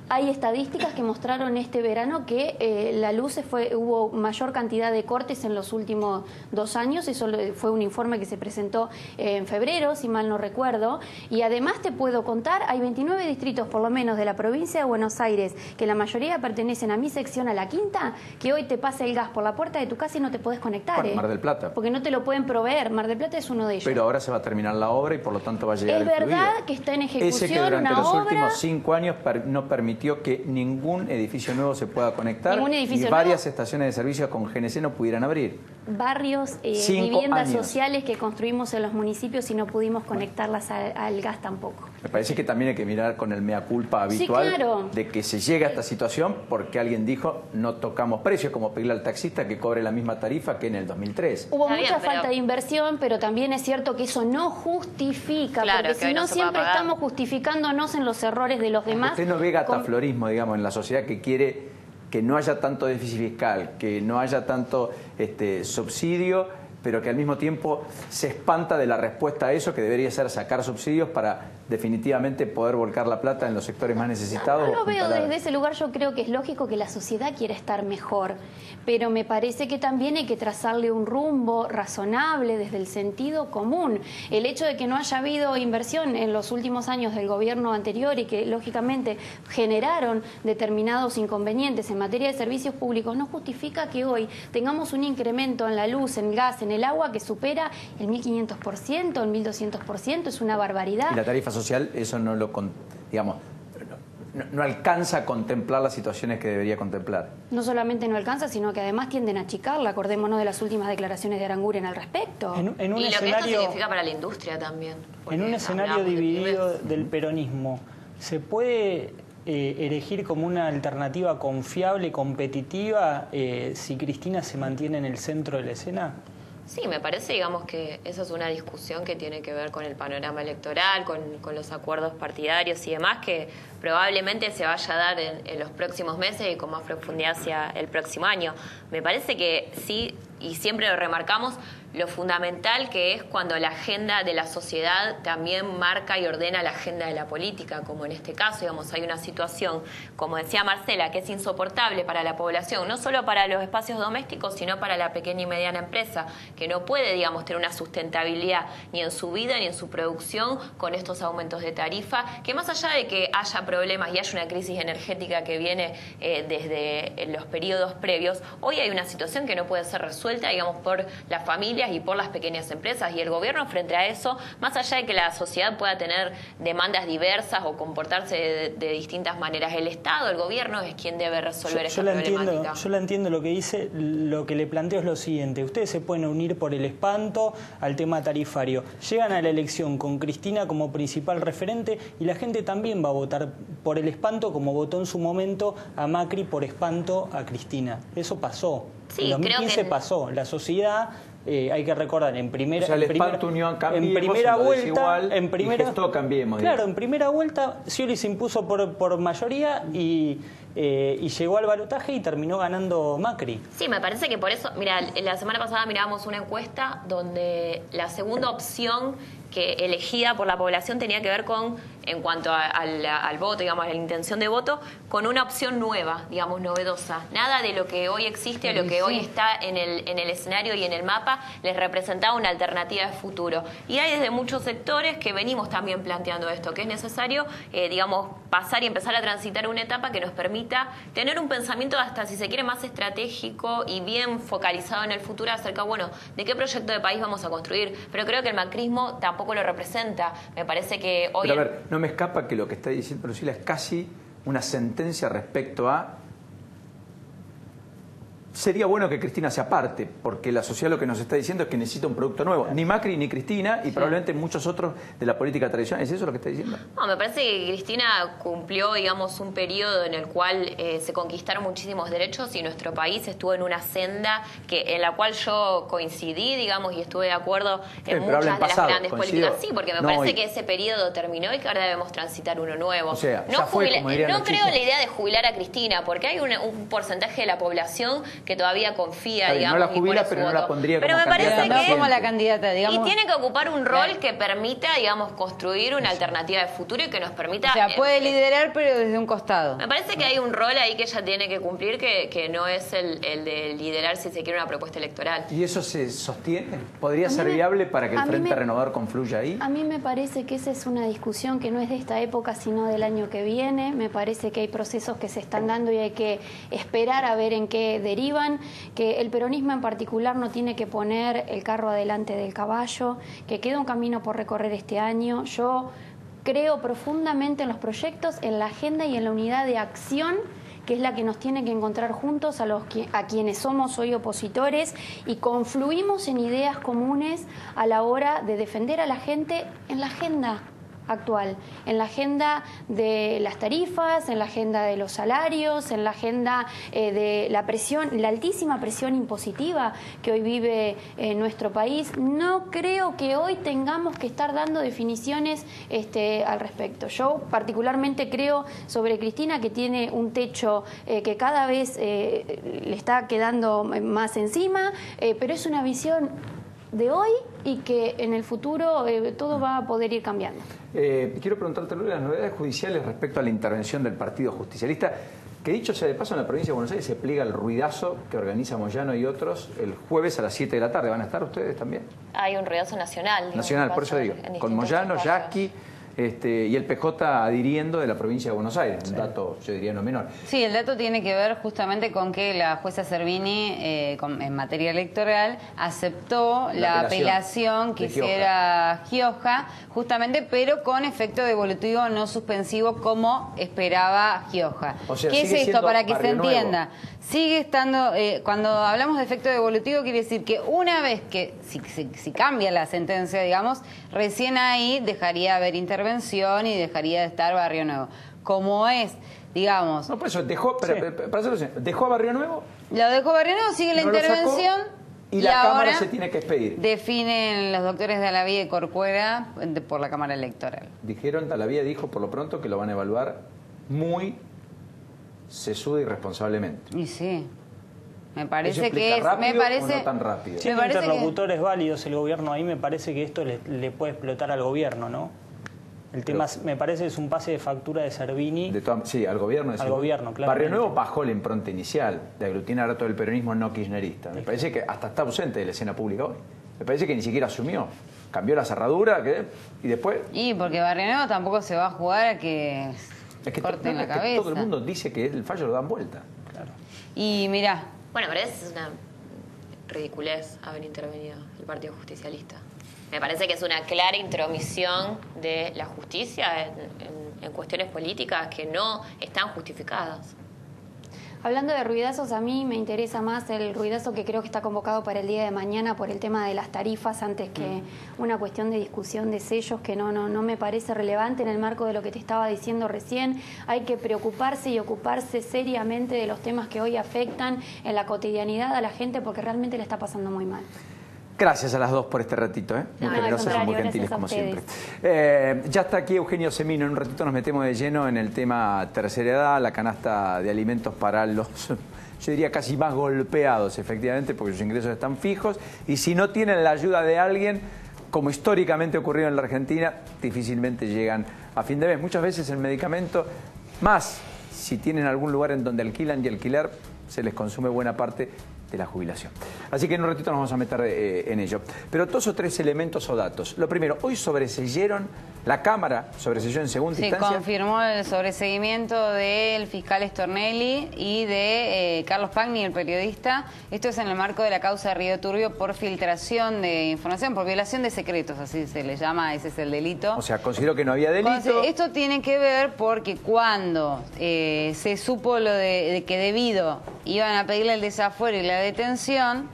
Hay estadísticas que mostraron este verano que la luz hubo mayor cantidad de cortes en los últimos 2 años. Eso fue un informe que se presentó en febrero, si mal no recuerdo. Y además te puedo contar, hay 29 distritos por lo menos de la provincia de Buenos Aires, que la mayoría pertenecen a mi sección, a la quinta, que hoy te pasa el gas por la puerta de tu casa y no te podés conectar. Bueno, Mar del Plata. Porque no te lo pueden proveer. Mar del Plata es uno de ellos. Pero ahora se va a terminar la obra y por lo tanto va a llegar el Es fluido. verdad que está en ejecución Ese que durante una los obra... últimos 5 años no permitió que ningún edificio nuevo se pueda conectar y nuevo. varias estaciones de servicio con GNC no pudieran abrir. Barrios, 5 viviendas años. sociales que construimos en los municipios y no pudimos conectarlas al gas tampoco. Me parece que también hay que mirar con el mea culpa habitual, sí, claro, de que se llega a esta situación porque alguien dijo no tocamos precios, como pedirle al taxista que cobre la misma tarifa que en el 2003. Hubo mucha falta de inversión, pero también es cierto que eso no justifica, claro, porque si no siempre estamos justificándonos en los errores de los demás. Usted no ve gataflorismo, digamos, en la sociedad que quiere que no haya tanto déficit fiscal, que no haya tanto subsidio, pero que al mismo tiempo se espanta de la respuesta a eso, que debería ser sacar subsidios para definitivamente poder volcar la plata en los sectores más necesitados. No lo veo desde ese lugar. Yo creo que es lógico que la sociedad quiera estar mejor, pero me parece que también hay que trazarle un rumbo razonable desde el sentido común. El hecho de que no haya habido inversión en los últimos años del gobierno anterior y que lógicamente generaron determinados inconvenientes en materia de servicios públicos no justifica que hoy tengamos un incremento en la luz, en el gas, en el agua que supera el 1500%, el 1200%, es una barbaridad. Y la tarifa social, eso no lo, digamos, no alcanza a contemplar las situaciones que debería contemplar. No solamente no alcanza, sino que además tienden a achicarla. Acordémonos de las últimas declaraciones de Aranguren al respecto. Y lo que esto significa para la industria también. En un escenario dividido del peronismo, ¿se puede elegir como una alternativa confiable y competitiva si Cristina se mantiene en el centro de la escena? Sí, me parece, digamos, que esa es una discusión que tiene que ver con el panorama electoral, con los acuerdos partidarios y demás, que probablemente se vaya a dar en los próximos meses y con más profundidad hacia el próximo año. Me parece que sí, y siempre lo remarcamos, lo fundamental que es cuando la agenda de la sociedad también marca y ordena la agenda de la política, como en este caso, digamos, hay una situación, como decía Marcela, que es insoportable para la población, no solo para los espacios domésticos, sino para la pequeña y mediana empresa, que no puede, digamos, tener una sustentabilidad ni en su vida ni en su producción con estos aumentos de tarifa, que más allá de que haya problemas y haya una crisis energética que viene desde los periodos previos, hoy hay una situación que no puede ser resuelta, digamos, por las familias y por las pequeñas empresas, y el gobierno frente a eso, más allá de que la sociedad pueda tener demandas diversas o comportarse de distintas maneras, el Estado, el gobierno es quien debe resolver esta problemática. Yo la entiendo lo que dice, lo que le planteo es lo siguiente: ustedes se pueden unir por el espanto al tema tarifario, llegan a la elección con Cristina como principal referente y la gente también va a votar por el espanto como votó en su momento a Macri por espanto a Cristina. Eso pasó. Sí, en 2015 pasó. La sociedad, hay que recordar, en primera vuelta Scioli se impuso por mayoría y llegó al balotaje y terminó ganando Macri. Sí, me parece que por eso, mira, la semana pasada mirábamos una encuesta donde la segunda opción que elegida por la población tenía que ver con, en cuanto al voto, digamos, a la intención de voto, con una opción nueva, digamos, novedosa. Nada de lo que hoy existe, lo que hoy está en el escenario y en el mapa, les representaba una alternativa de futuro. Y hay desde muchos sectores que venimos también planteando esto, que es necesario, digamos, pasar y empezar a transitar una etapa que nos permita tener un pensamiento hasta, si se quiere, más estratégico y bien focalizado en el futuro acerca, bueno, de qué proyecto de país vamos a construir. Pero creo que el macrismo tampoco lo representa. Me parece que hoy... Pero a ver, no me escapa que lo que está diciendo Lucila es casi una sentencia respecto a... Sería bueno que Cristina se aparte, porque la sociedad lo que nos está diciendo es que necesita un producto nuevo. Ni Macri ni Cristina, y probablemente muchos otros de la política tradicional. ¿Es eso lo que está diciendo? No, me parece que Cristina cumplió, digamos, un periodo en el cual se conquistaron muchísimos derechos y nuestro país estuvo en una senda en la cual yo coincidí, digamos, y estuve de acuerdo en muchas de las grandes políticas. Sí, porque me parece que ese periodo terminó y que ahora debemos transitar uno nuevo. O sea, no creo la idea de jubilar a Cristina, porque hay un porcentaje de la población que todavía confía, digamos, no la jubila, pero no la pondría como candidata, digamos. Y tiene que ocupar un rol que permita, digamos, construir una alternativa de futuro y que nos permita... O sea, puede liderar, pero desde un costado. Me parece que hay un rol ahí que ella tiene que cumplir, que no es el de liderar, si se quiere, una propuesta electoral. ¿Y eso se sostiene? ¿Podría ser viable para que el Frente Renovador confluya ahí? A mí me parece que esa es una discusión que no es de esta época, sino del año que viene. Me parece que hay procesos que se están dando y hay que esperar a ver en qué derivan. Que el peronismo en particular no tiene que poner el carro adelante del caballo, que queda un camino por recorrer este año. Yo creo profundamente en los proyectos, en la agenda y en la unidad de acción, que es la que nos tiene que encontrar juntos a quienes somos hoy opositores, y confluimos en ideas comunes a la hora de defender a la gente en la agenda actual, en la agenda de las tarifas, en la agenda de los salarios, en la agenda de la presión, la altísima presión impositiva que hoy vive nuestro país. No creo que hoy tengamos que estar dando definiciones al respecto. Yo particularmente creo sobre Cristina que tiene un techo que cada vez le está quedando más encima, pero es una visión de hoy y que en el futuro todo va a poder ir cambiando. Quiero preguntarte, Lula, las novedades judiciales respecto a la intervención del Partido Justicialista, que dicho sea de paso, en la provincia de Buenos Aires se pliega el ruidazo que organiza Moyano y otros el jueves a las 7 de la tarde. ¿Van a estar ustedes también? Hay un ruidazo nacional. Nacional, por eso digo, con Moyano, Yasky, y el PJ adhiriendo de la provincia de Buenos Aires, un dato, yo diría, no menor. Sí, el dato tiene que ver justamente con que la jueza Servini, en materia electoral, aceptó la apelación que hiciera Gioja, justamente, pero con efecto devolutivo no suspensivo como esperaba Gioja. O sea, ¿qué es esto? Para que se entienda. Sigue estando, cuando hablamos de efecto devolutivo, quiere decir que una vez que, si cambia la sentencia, digamos, recién ahí dejaría haber intervención y dejaría de estar Barrio Nuevo. Como es, digamos... No, por eso, dejó, para hacerlo, ¿dejó a Barrio Nuevo? Lo dejó Barrio Nuevo, sigue la intervención... Y la Cámara se tiene que expedir. Definen los doctores de Alavía y Corcuera por la Cámara Electoral. Dijeron, Alavía dijo por lo pronto que lo van a evaluar muy sesuda y responsablemente. Y sí. Me parece que es... Me parece, o no tan rápido. Tiene interlocutores válidos el gobierno ahí, me parece que esto le puede explotar al gobierno, ¿no? El tema, me parece, es un pase de factura de Servini. Sí, al gobierno. Al gobierno, claro. Barrio Nuevo bajó la impronta inicial de aglutinar a todo el peronismo no kirchnerista. Me parece que hasta está ausente de la escena pública hoy. Me parece que ni siquiera asumió. Cambió la cerradura y después... Y porque Barrio Nuevo tampoco se va a jugar a que corten la cabeza. Todo el mundo dice que el fallo lo dan vuelta. Claro. Y mirá... Bueno, pero es una ridiculez haber intervenido el Partido Justicialista. Me parece que es una clara intromisión de la justicia en cuestiones políticas que no están justificadas. Hablando de ruidazos, a mí me interesa más el ruidazo que creo que está convocado para el día de mañana por el tema de las tarifas, antes que una cuestión de discusión de sellos que no me parece relevante en el marco de lo que te estaba diciendo recién. Hay que preocuparse y ocuparse seriamente de los temas que hoy afectan en la cotidianidad a la gente, porque realmente le está pasando muy mal. Gracias a las dos por este ratito, muy generosas y muy gentiles como siempre. Ya está aquí Eugenio Semino, en un ratito nos metemos de lleno en el tema tercera edad, la canasta de alimentos para los, yo diría casi más golpeados, efectivamente, porque sus ingresos están fijos, y si no tienen la ayuda de alguien, como históricamente ocurrió en la Argentina, difícilmente llegan a fin de mes. Muchas veces el medicamento, más si tienen algún lugar en donde alquilan y alquilar, se les consume buena parte de la jubilación. Así que en un ratito nos vamos a meter en ello. Pero dos o tres elementos o datos. Lo primero, hoy sobreseyeron, la Cámara sobreseyó en segunda instancia. Sí, confirmó el sobreseguimiento del fiscal Stornelli y de Carlos Pagni, el periodista. Esto es en el marco de la causa de Río Turbio por filtración de información, por violación de secretos, así se le llama, ese es el delito. O sea, consideró que no había delito. Esto tiene que ver porque cuando se supo lo de que debido iban a pedirle el desafuero y la detención,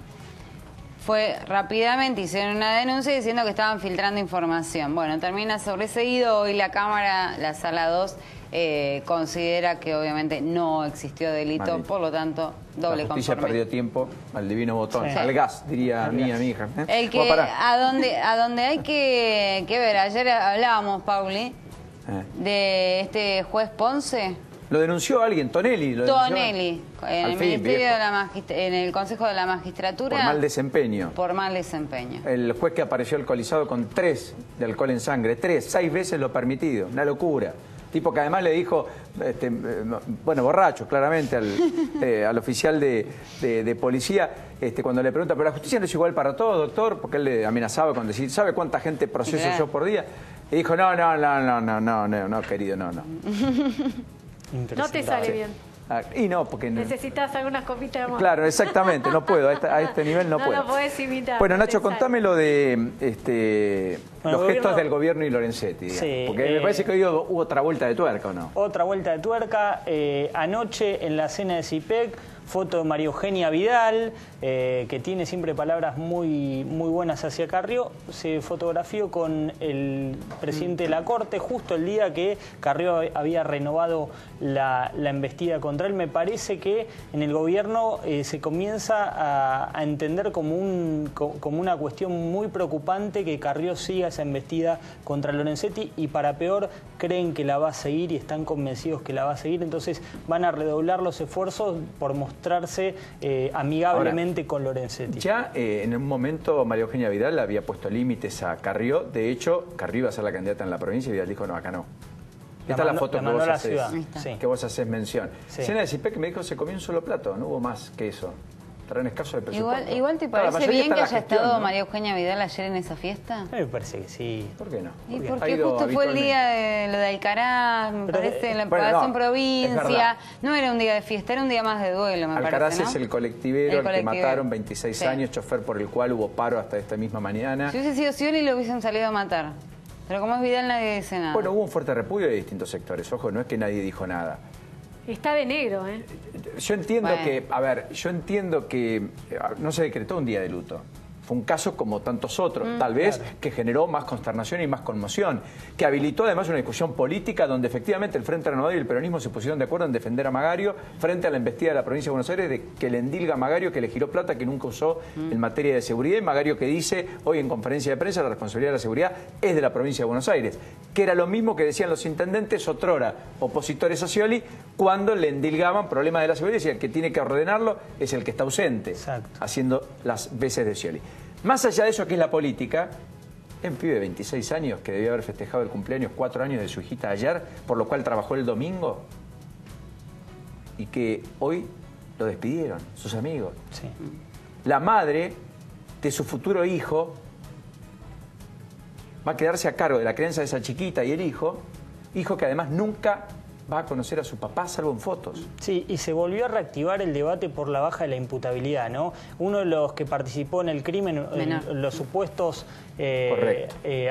fue rápidamente, hicieron una denuncia diciendo que estaban filtrando información. Bueno, termina sobreseído. Hoy la Cámara, la Sala 2, considera que obviamente no existió delito, por lo tanto, doble conforme. La justicia perdió tiempo al divino botón, sí. Al gas, diría mi hija. El que, a donde hay que ver, ayer hablábamos, Pauli, de este juez Ponce. ¿Lo denunció alguien? ¿Tonelli? Tonelli, en el Ministerio de en el Consejo de la Magistratura. Por mal desempeño. Por mal desempeño. El juez que apareció alcoholizado con 3 de alcohol en sangre. 6 veces lo permitido. Una locura. Tipo que además le dijo, bueno, borracho, claramente, al oficial de policía, cuando le pregunta, pero la justicia no es igual para todos, doctor, porque él le amenazaba con decir, ¿sabe cuánta gente proceso yo por día? Y dijo, no, querido, no. No te sale bien. Y no, porque... Necesitas algunas copitas de amor. Claro, exactamente, no puedo, a este nivel no puedo. No lo podés imitar. Bueno, Nacho, contame lo de los gestos del gobierno y Lorenzetti. Sí, porque me parece que hoy hubo otra vuelta de tuerca, ¿o no? Otra vuelta de tuerca. Anoche en la cena de CIPEC, foto de María Eugenia Vidal, que tiene siempre palabras muy buenas hacia Carrió, se fotografió con el presidente de la Corte justo el día que Carrió había renovado la embestida contra él. Me parece que en el gobierno se comienza a entender como una cuestión muy preocupante que Carrió siga esa embestida contra Lorenzetti, y para peor creen que la va a seguir y están convencidos que la va a seguir, entonces van a redoblar los esfuerzos por mostrarse amigablemente con Lorenzetti. Ya en un momento María Eugenia Vidal había puesto límites a Carrió. De hecho, Carrió iba a ser la candidata en la provincia y Vidal dijo, no, acá no. Esta es la foto que vos haces mención. Sí. Cena de CIPEC me dijo, se comió un solo plato, no hubo más que eso. encontrarán escaso de presupuesto. Igual te parece bien que haya estado María Eugenia Vidal ayer en esa fiesta. A mí me parece que sí. ¿Por qué no? Y porque justo fue el día de lo de Alcaraz, me parece, en la bueno, en provincia. No era un día de fiesta, era un día más de duelo, me Alcaraz parece, ¿no? es el colectivero, el que mataron, 26 años, chofer por el cual hubo paro hasta esta misma mañana. Si hubiese sido Scioli lo hubiesen salido a matar. Pero como es Vidal nadie dice nada. Bueno, hubo un fuerte repudio de distintos sectores. Ojo, no es que nadie dijo nada. Está de negro, ¿eh? Yo entiendo que, a ver, no se decretó un día de luto. Fue un caso como tantos otros, tal vez, que generó más consternación y más conmoción, que habilitó además una discusión política donde efectivamente el Frente Renovador y el peronismo se pusieron de acuerdo en defender a Magario frente a la embestida de la provincia de Buenos Aires de que le endilga a Magario que le giró plata que nunca usó en materia de seguridad, y Magario que dice hoy en conferencia de prensa la responsabilidad de la seguridad es de la provincia de Buenos Aires, que era lo mismo que decían los intendentes otrora, opositores a Scioli, cuando le endilgaban problemas de la seguridad y decían que el que tiene que ordenarlo es el que está ausente, haciendo las veces de Scioli. Más allá de eso que es la política, es un pibe de 26 años que debió haber festejado el cumpleaños 4 años de su hijita ayer, por lo cual trabajó el domingo, y que hoy lo despidieron, sus amigos. Sí. La madre de su futuro hijo va a quedarse a cargo de la crianza de esa chiquita y el hijo que además nunca va a conocer a su papá, salvo en fotos. Sí, y se volvió a reactivar el debate por la baja de la imputabilidad, ¿no? Uno de los que participó en el crimen, los supuestos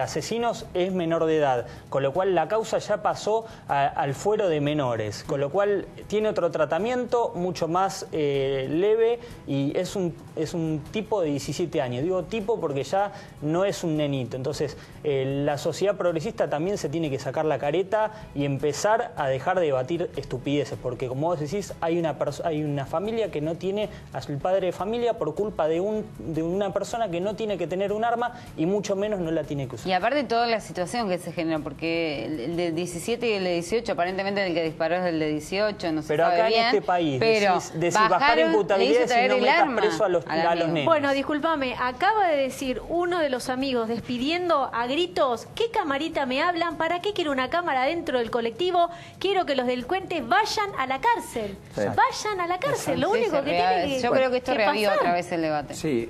asesinos, es menor de edad, con lo cual la causa ya pasó al fuero de menores, con lo cual tiene otro tratamiento mucho más leve y es un tipo de 17 años. Digo tipo porque ya no es un nenito. Entonces, la sociedad progresista también se tiene que sacar la careta y empezar a dejar de debatir estupideces, porque como vos decís, hay una familia que no tiene a su padre de familia por culpa de una persona que no tiene que tener un arma y mucho menos no la tiene que usar. Y aparte toda la situación que se genera, porque el de 17 y el de 18, aparentemente el que disparó es el de 18, no se pero sabe acá bien, en este país, pero decís bajar imputabilidad y no metas preso a los nenes. Bueno, discúlpame, acaba de decir uno de los amigos despidiendo a gritos, ¿qué camarita me hablan? ¿Para qué quiero una cámara dentro del colectivo? Quiero que los delincuentes vayan a la cárcel. Sí. Vayan a la cárcel, lo único que tiene que Yo creo que esto reaviva otra vez el debate. Sí,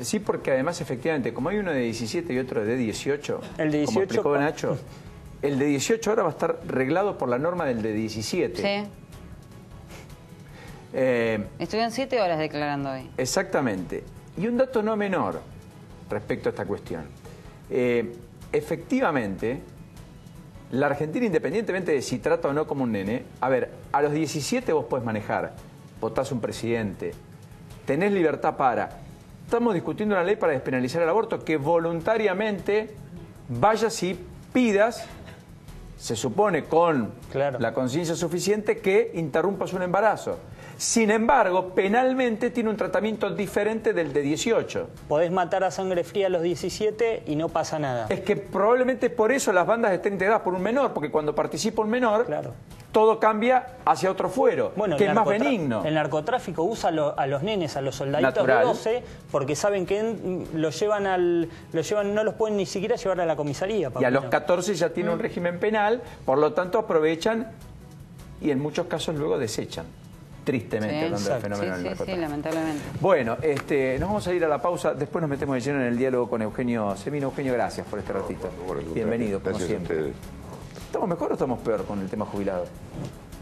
sí, porque además efectivamente, como hay uno de 17 y otro de 18, el de 18, como explicó Nacho, el de 18 ahora va a estar reglado por la norma del de 17. Sí. Estuvieron 7 horas declarando hoy. Exactamente. Y un dato no menor respecto a esta cuestión. Efectivamente, la Argentina, independientemente de si trata o no como un nene, a ver, a los 17 vos podés manejar, votás un presidente, tenés libertad para... Estamos discutiendo una ley para despenalizar el aborto que voluntariamente vayas y pidas, se supone con la conciencia suficiente, que interrumpas un embarazo. Sin embargo, penalmente tiene un tratamiento diferente del de 18. Podés matar a sangre fría a los 17 y no pasa nada. Es que probablemente por eso las bandas estén integradas por un menor, porque cuando participa un menor, todo cambia hacia otro fuero, bueno, que es más benigno. El narcotráfico usa a los nenes, a los soldaditos de 12, porque saben que no los pueden ni siquiera llevar a la comisaría. Y a los 14 ya tiene un régimen penal, por lo tanto aprovechan y en muchos casos luego desechan. Tristemente, hablando del fenómeno del narcotráfico. Sí, lamentablemente. Bueno, nos vamos a ir a la pausa, después nos metemos de lleno en el diálogo con Eugenio Semino. Eugenio, gracias por este ratito. Bienvenido, como siempre. ¿Estamos mejor o estamos peor con el tema jubilado?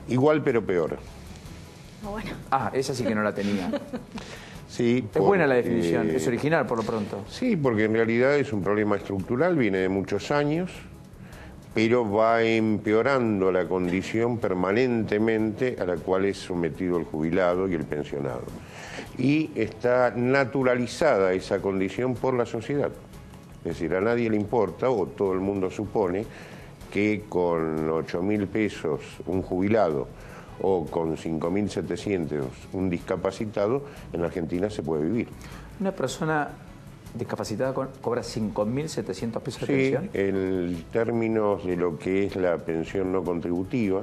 Igual, pero peor. Bueno. Ah, esa sí que no la tenía. Sí, es buena la definición, es original por lo pronto. Sí, porque en realidad es un problema estructural, viene de muchos años, pero va empeorando la condición permanentemente a la cual es sometido el jubilado y el pensionado. Y está naturalizada esa condición por la sociedad. Es decir, a nadie le importa, o todo el mundo supone, que con 8.000 pesos un jubilado o con 5.700 un discapacitado, en Argentina se puede vivir. Una persona discapacitada cobra 5.700 pesos de pensión. Sí, en términos de lo que es la pensión no contributiva.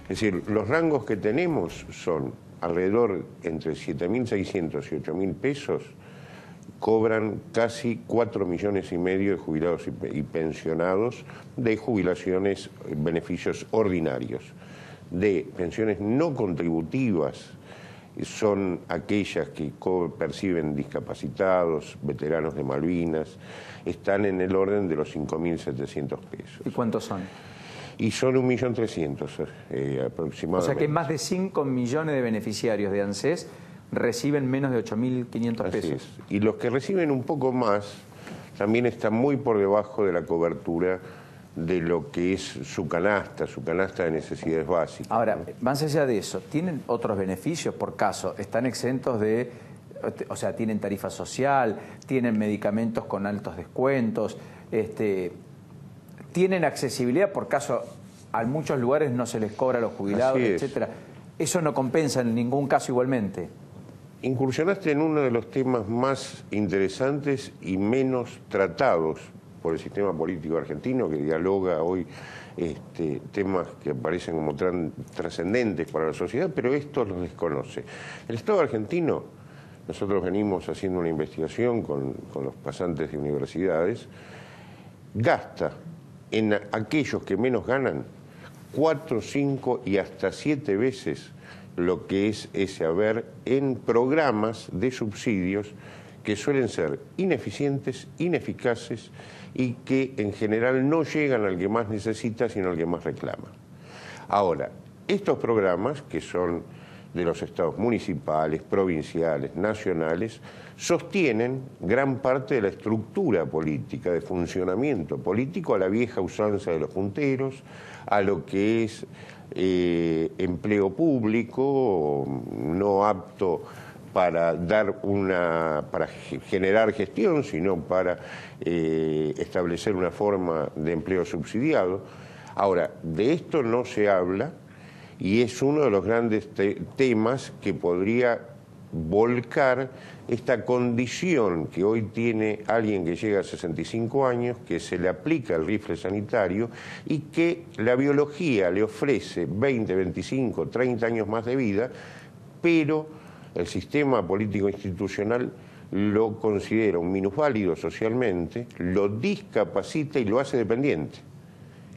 Es decir, los rangos que tenemos son alrededor entre 7.600 y 8.000 pesos, cobran casi 4,5 millones de jubilados y pensionados de jubilaciones, beneficios ordinarios. De pensiones no contributivas son aquellas que perciben discapacitados, veteranos de Malvinas, están en el orden de los 5.700 pesos. ¿Y cuántos son? Y son 1.300.000 aproximadamente. O sea que más de 5 millones de beneficiarios de ANSES reciben menos de 8.500 pesos. Es. Y los que reciben un poco más también están muy por debajo de la cobertura de lo que es su canasta de necesidades básicas. Ahora, más allá de eso, ¿tienen otros beneficios por caso? ¿Están exentos de, o sea, tienen tarifa social, tienen medicamentos con altos descuentos, tienen accesibilidad por caso? A muchos lugares no se les cobra a los jubilados, etcétera. ¿Eso no compensa en ningún caso igualmente? Incursionaste en uno de los temas más interesantes y menos tratados por el sistema político argentino, que dialoga hoy temas que parecen como trascendentes para la sociedad, pero estos los desconoce. El Estado argentino, nosotros venimos haciendo una investigación con los pasantes de universidades, gasta en aquellos que menos ganan 4, 5 y hasta 7 veces lo que es ese haber en programas de subsidios que suelen ser ineficientes, ineficaces y que en general no llegan al que más necesita, sino al que más reclama. Ahora, estos programas, que son de los estados municipales, provinciales, nacionales, sostienen gran parte de la estructura política, de funcionamiento político, a la vieja usanza de los punteros, a lo que es empleo público, no apto para generar gestión, sino para establecer una forma de empleo subsidiado. Ahora, de esto no se habla y es uno de los grandes temas que podría volcar esta condición que hoy tiene alguien que llega a 65 años, que se le aplica el rifle sanitario y que la biología le ofrece 20, 25, 30 años más de vida, pero el sistema político institucional lo considera un minusválido socialmente, lo discapacita y lo hace dependiente.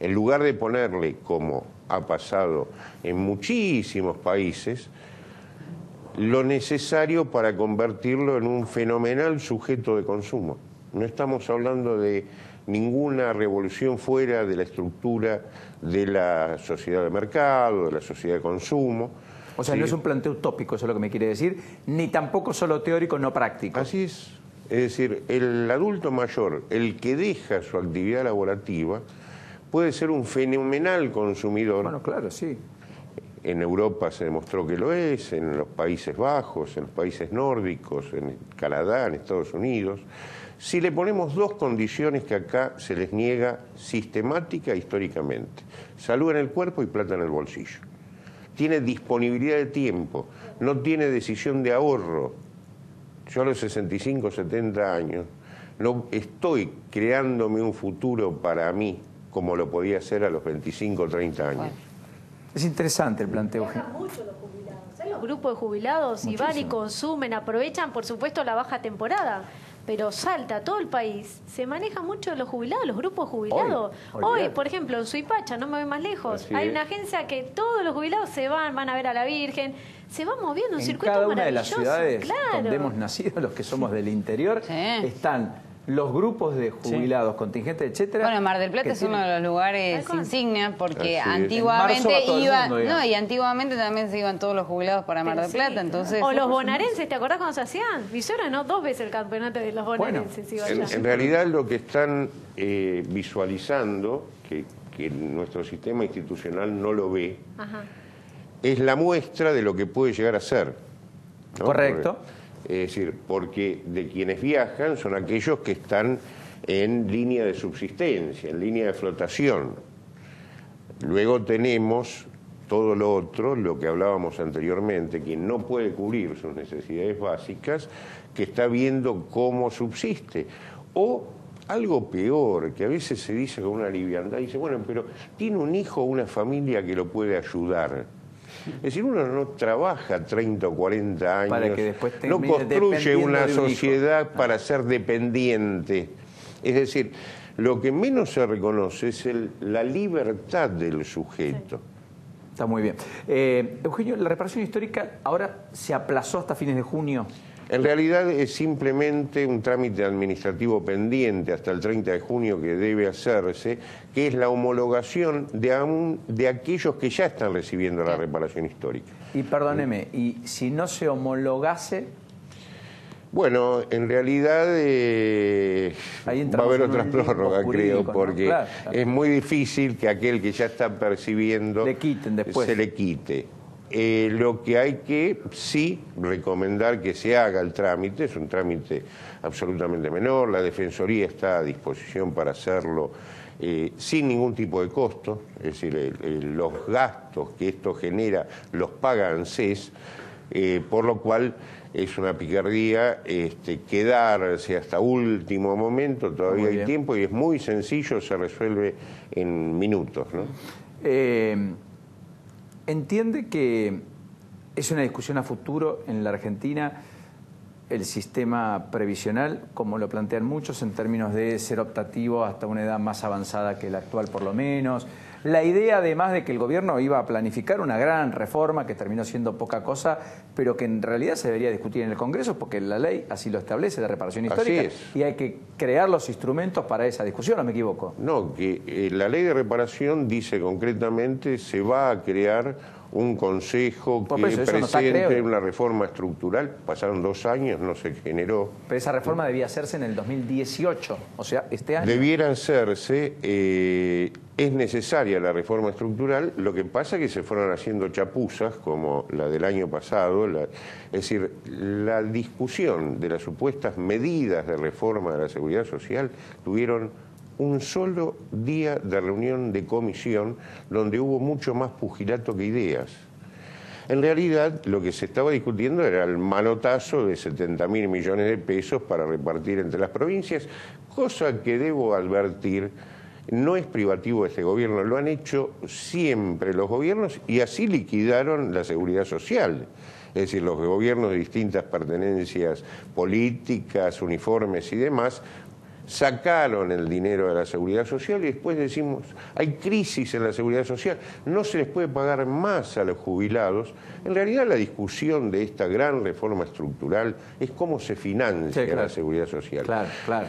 En lugar de ponerle, como ha pasado en muchísimos países, lo necesario para convertirlo en un fenomenal sujeto de consumo. No estamos hablando de ninguna revolución fuera de la estructura de la sociedad de mercado, de la sociedad de consumo. O sea, no es un planteo utópico, eso es lo que me quiere decir, ni tampoco solo teórico, no práctico. Así es. Es decir, el adulto mayor, el que deja su actividad laborativa, puede ser un fenomenal consumidor. Bueno, claro, sí. En Europa se demostró que lo es, en los Países Bajos, en los países nórdicos, en Canadá, en Estados Unidos. Si le ponemos dos condiciones que acá se les niega sistemática e históricamente: salud en el cuerpo y plata en el bolsillo. Tiene disponibilidad de tiempo, no tiene decisión de ahorro. Yo a los 65, 70 años no estoy creándome un futuro para mí como lo podía hacer a los 25, 30 años. Bueno. Es interesante el planteo. Viajan mucho los jubilados. Los grupos de jubilados y van y consumen, aprovechan por supuesto la baja temporada. Pero Salta, todo el país, se maneja mucho los jubilados, los grupos jubilados. Hoy, por ejemplo, en Suipacha, no me voy más lejos, hay una agencia que todos los jubilados van a ver a la Virgen, se va moviendo un circuito maravilloso. En cada una de las ciudades donde hemos nacido, los que somos del interior, están los grupos de jubilados, contingentes, etcétera. Bueno, Mar del Plata es uno de los lugares insignia porque antiguamente y antiguamente también se iban todos los jubilados para Mar del Plata, entonces. O los bonaerenses, ¿te acordás cuando se hacían? Visora, ¿no? 2 veces el campeonato de los bonaerenses. Bueno, en realidad lo que están visualizando, que nuestro sistema institucional no lo ve, es la muestra de lo que puede llegar a ser, ¿no? Correcto. Es decir, porque de quienes viajan son aquellos que están en línea de subsistencia, en línea de flotación. Luego tenemos todo lo otro, lo que hablábamos anteriormente, quien no puede cubrir sus necesidades básicas, que está viendo cómo subsiste. O algo peor, que a veces se dice con una liviandad, dice, bueno, pero tiene un hijo o una familia que lo puede ayudar. Es decir, uno no trabaja 30 o 40 años, para que después no construye una sociedad para ser dependiente. Es decir, lo que menos se reconoce es la libertad del sujeto. Está muy bien. Eugenio, la reparación histórica ahora se aplazó hasta fines de junio. En realidad es simplemente un trámite administrativo pendiente hasta el 30 de junio que debe hacerse, que es la homologación de aquellos que ya están recibiendo la reparación histórica. Y perdóneme, ¿y si no se homologase? Bueno, en realidad va a haber otra prórroga, creo, porque claro. Es muy difícil que aquel que ya está percibiendo le quiten después. Se le quite. Lo que hay que, sí, recomendar que se haga el trámite, es un trámite absolutamente menor, la Defensoría está a disposición para hacerlo sin ningún tipo de costo, es decir, los gastos que esto genera los paga ANSES, por lo cual es una picardía quedarse hasta último momento, todavía hay tiempo y es muy sencillo, se resuelve en minutos, ¿no? ¿Entiende que es una discusión a futuro en la Argentina el sistema previsional, como lo plantean muchos, en términos de ser optativo hasta una edad más avanzada que la actual por lo menos? La idea además de que el gobierno iba a planificar una gran reforma que terminó siendo poca cosa, pero que en realidad se debería discutir en el Congreso porque la ley así lo establece, de reparación histórica, y hay que crear los instrumentos para esa discusión, ¿o me equivoco? No, que la ley de reparación dice concretamente se va a crear un consejo que presente una reforma estructural. Pasaron 2 años, no se generó. Pero esa reforma debía hacerse en el 2018, o sea, este año. Debiera hacerse, es necesaria la reforma estructural, lo que pasa es que se fueron haciendo chapuzas, como la del año pasado, es decir, la discusión de las supuestas medidas de reforma de la seguridad social tuvieron un solo día de reunión de comisión donde hubo mucho más pugilato que ideas. En realidad, lo que se estaba discutiendo era el manotazo de 70.000 millones de pesos para repartir entre las provincias, cosa que debo advertir, no es privativo de este gobierno, lo han hecho siempre los gobiernos y así liquidaron la seguridad social. Es decir, los gobiernos de distintas pertenencias políticas, uniformes y demás, sacaron el dinero de la seguridad social y después decimos, hay crisis en la seguridad social, no se les puede pagar más a los jubilados. En realidad la discusión de esta gran reforma estructural es cómo se financia la seguridad social.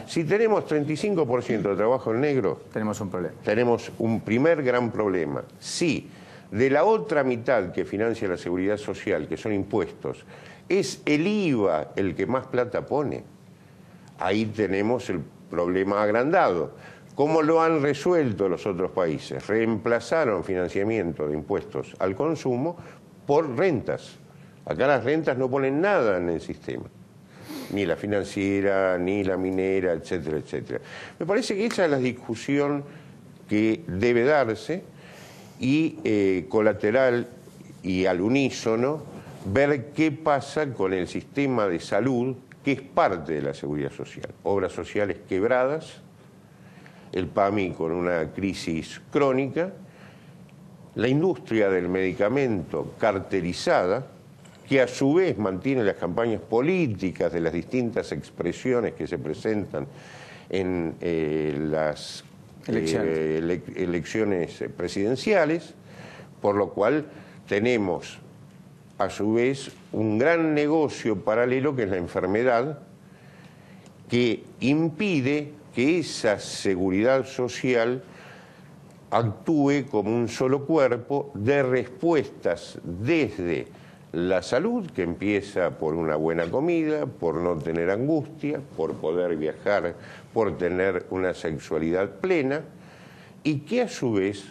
Si tenemos 35% de trabajo en negro, tenemos un problema. Tenemos un primer gran problema. Si de la otra mitad que financia la seguridad social, que son impuestos, es el IVA el que más plata pone, ahí tenemos el problema agrandado. ¿Cómo lo han resuelto los otros países? Reemplazaron financiamiento de impuestos al consumo por rentas. Acá las rentas no ponen nada en el sistema, ni la financiera, ni la minera, etcétera, etcétera. Me parece que esa es la discusión que debe darse y colateral y al unísono ver qué pasa con el sistema de salud, que es parte de la seguridad social. Obras sociales quebradas, el PAMI con una crisis crónica, la industria del medicamento cartelizada, que a su vez mantiene las campañas políticas de las distintas expresiones que se presentan en las elecciones presidenciales, por lo cual tenemos a su vez un gran negocio paralelo que es la enfermedad, que impide que esa seguridad social actúe como un solo cuerpo de respuestas desde la salud, que empieza por una buena comida, por no tener angustia, por poder viajar, por tener una sexualidad plena, y que a su vez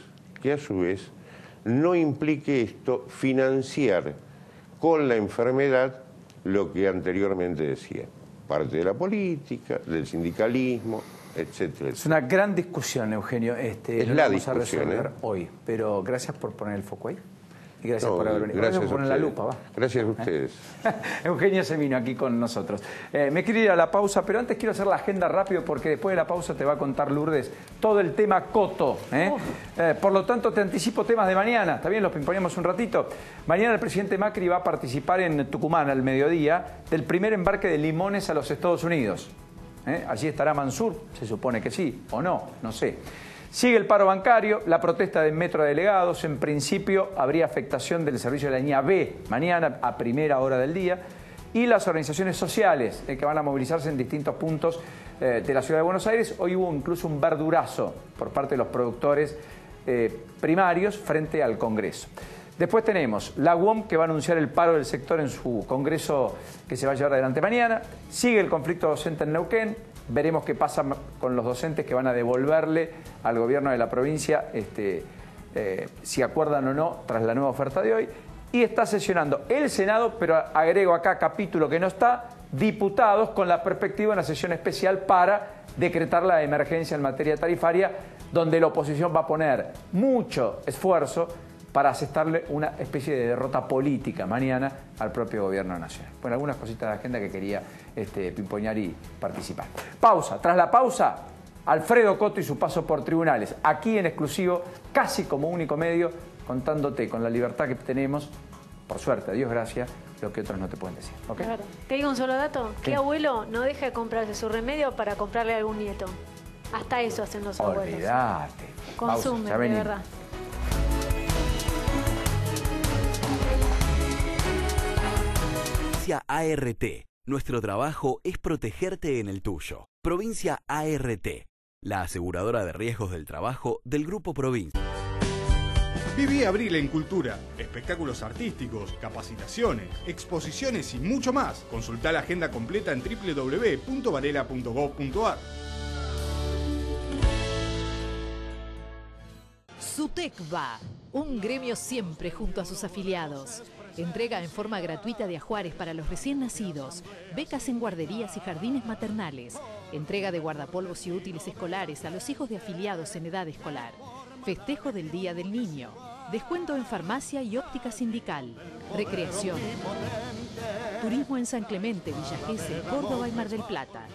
no implique esto financiar con la enfermedad lo que anteriormente decía, parte de la política, del sindicalismo, etcétera. Es una gran discusión, Eugenio. Es la discusión, vamos a resolver hoy, pero gracias por poner el foco ahí. Y gracias por haber venido. Gracias por poner la lupa, va. Gracias a ustedes. Eugenio Semino aquí con nosotros. Me quiero ir a la pausa, pero antes quiero hacer la agenda rápido porque después de la pausa te va a contar Lourdes todo el tema Coto. Por lo tanto, te anticipo temas de mañana. ¿Está bien? Los pimponeamos un ratito. Mañana el presidente Macri va a participar en Tucumán al mediodía del primer embarque de limones a los Estados Unidos. Allí estará Mansur, se supone que sí, o no, no sé. Sigue el paro bancario, la protesta de metrodelegados. En principio habría afectación del servicio de la línea B mañana a primera hora del día. Y las organizaciones sociales que van a movilizarse en distintos puntos de la ciudad de Buenos Aires. Hoy hubo incluso un verdurazo por parte de los productores primarios frente al Congreso. Después tenemos la UOM, que va a anunciar el paro del sector en su congreso que se va a llevar adelante mañana. Sigue el conflicto docente en Neuquén. Veremos qué pasa con los docentes que van a devolverle al gobierno de la provincia si acuerdan o no tras la nueva oferta de hoy. Y está sesionando el Senado, pero agrego acá capítulo que no está, diputados con la perspectiva de una sesión especial para decretar la emergencia en materia tarifaria, donde la oposición va a poner mucho esfuerzo para asestarle una especie de derrota política mañana al propio gobierno nacional. Bueno, algunas cositas de agenda que quería pimpoñar y participar. Pausa. Tras la pausa, Alfredo Coto y su paso por tribunales. Aquí en exclusivo, casi como único medio, contándote con la libertad que tenemos, por suerte, a Dios gracias, lo que otros no te pueden decir. ¿Okay? Claro. Te digo un solo dato. ¿Qué abuelo no deja de comprarse su remedio para comprarle a algún nieto? Hasta eso hacen los abuelos. Olvídate. Consumen, de verdad. Provincia ART. Nuestro trabajo es protegerte en el tuyo. Provincia ART, la aseguradora de riesgos del trabajo del Grupo Provincia. Viví abril en cultura, espectáculos artísticos, capacitaciones, exposiciones y mucho más. Consultá la agenda completa en www.varela.gov.ar. SUTECBA, un gremio siempre junto a sus afiliados. Entrega en forma gratuita de ajuares para los recién nacidos, becas en guarderías y jardines maternales, entrega de guardapolvos y útiles escolares a los hijos de afiliados en edad escolar, festejo del Día del Niño, descuento en farmacia y óptica sindical, recreación, turismo en San Clemente, Villa Gesell, Córdoba y Mar del Plata,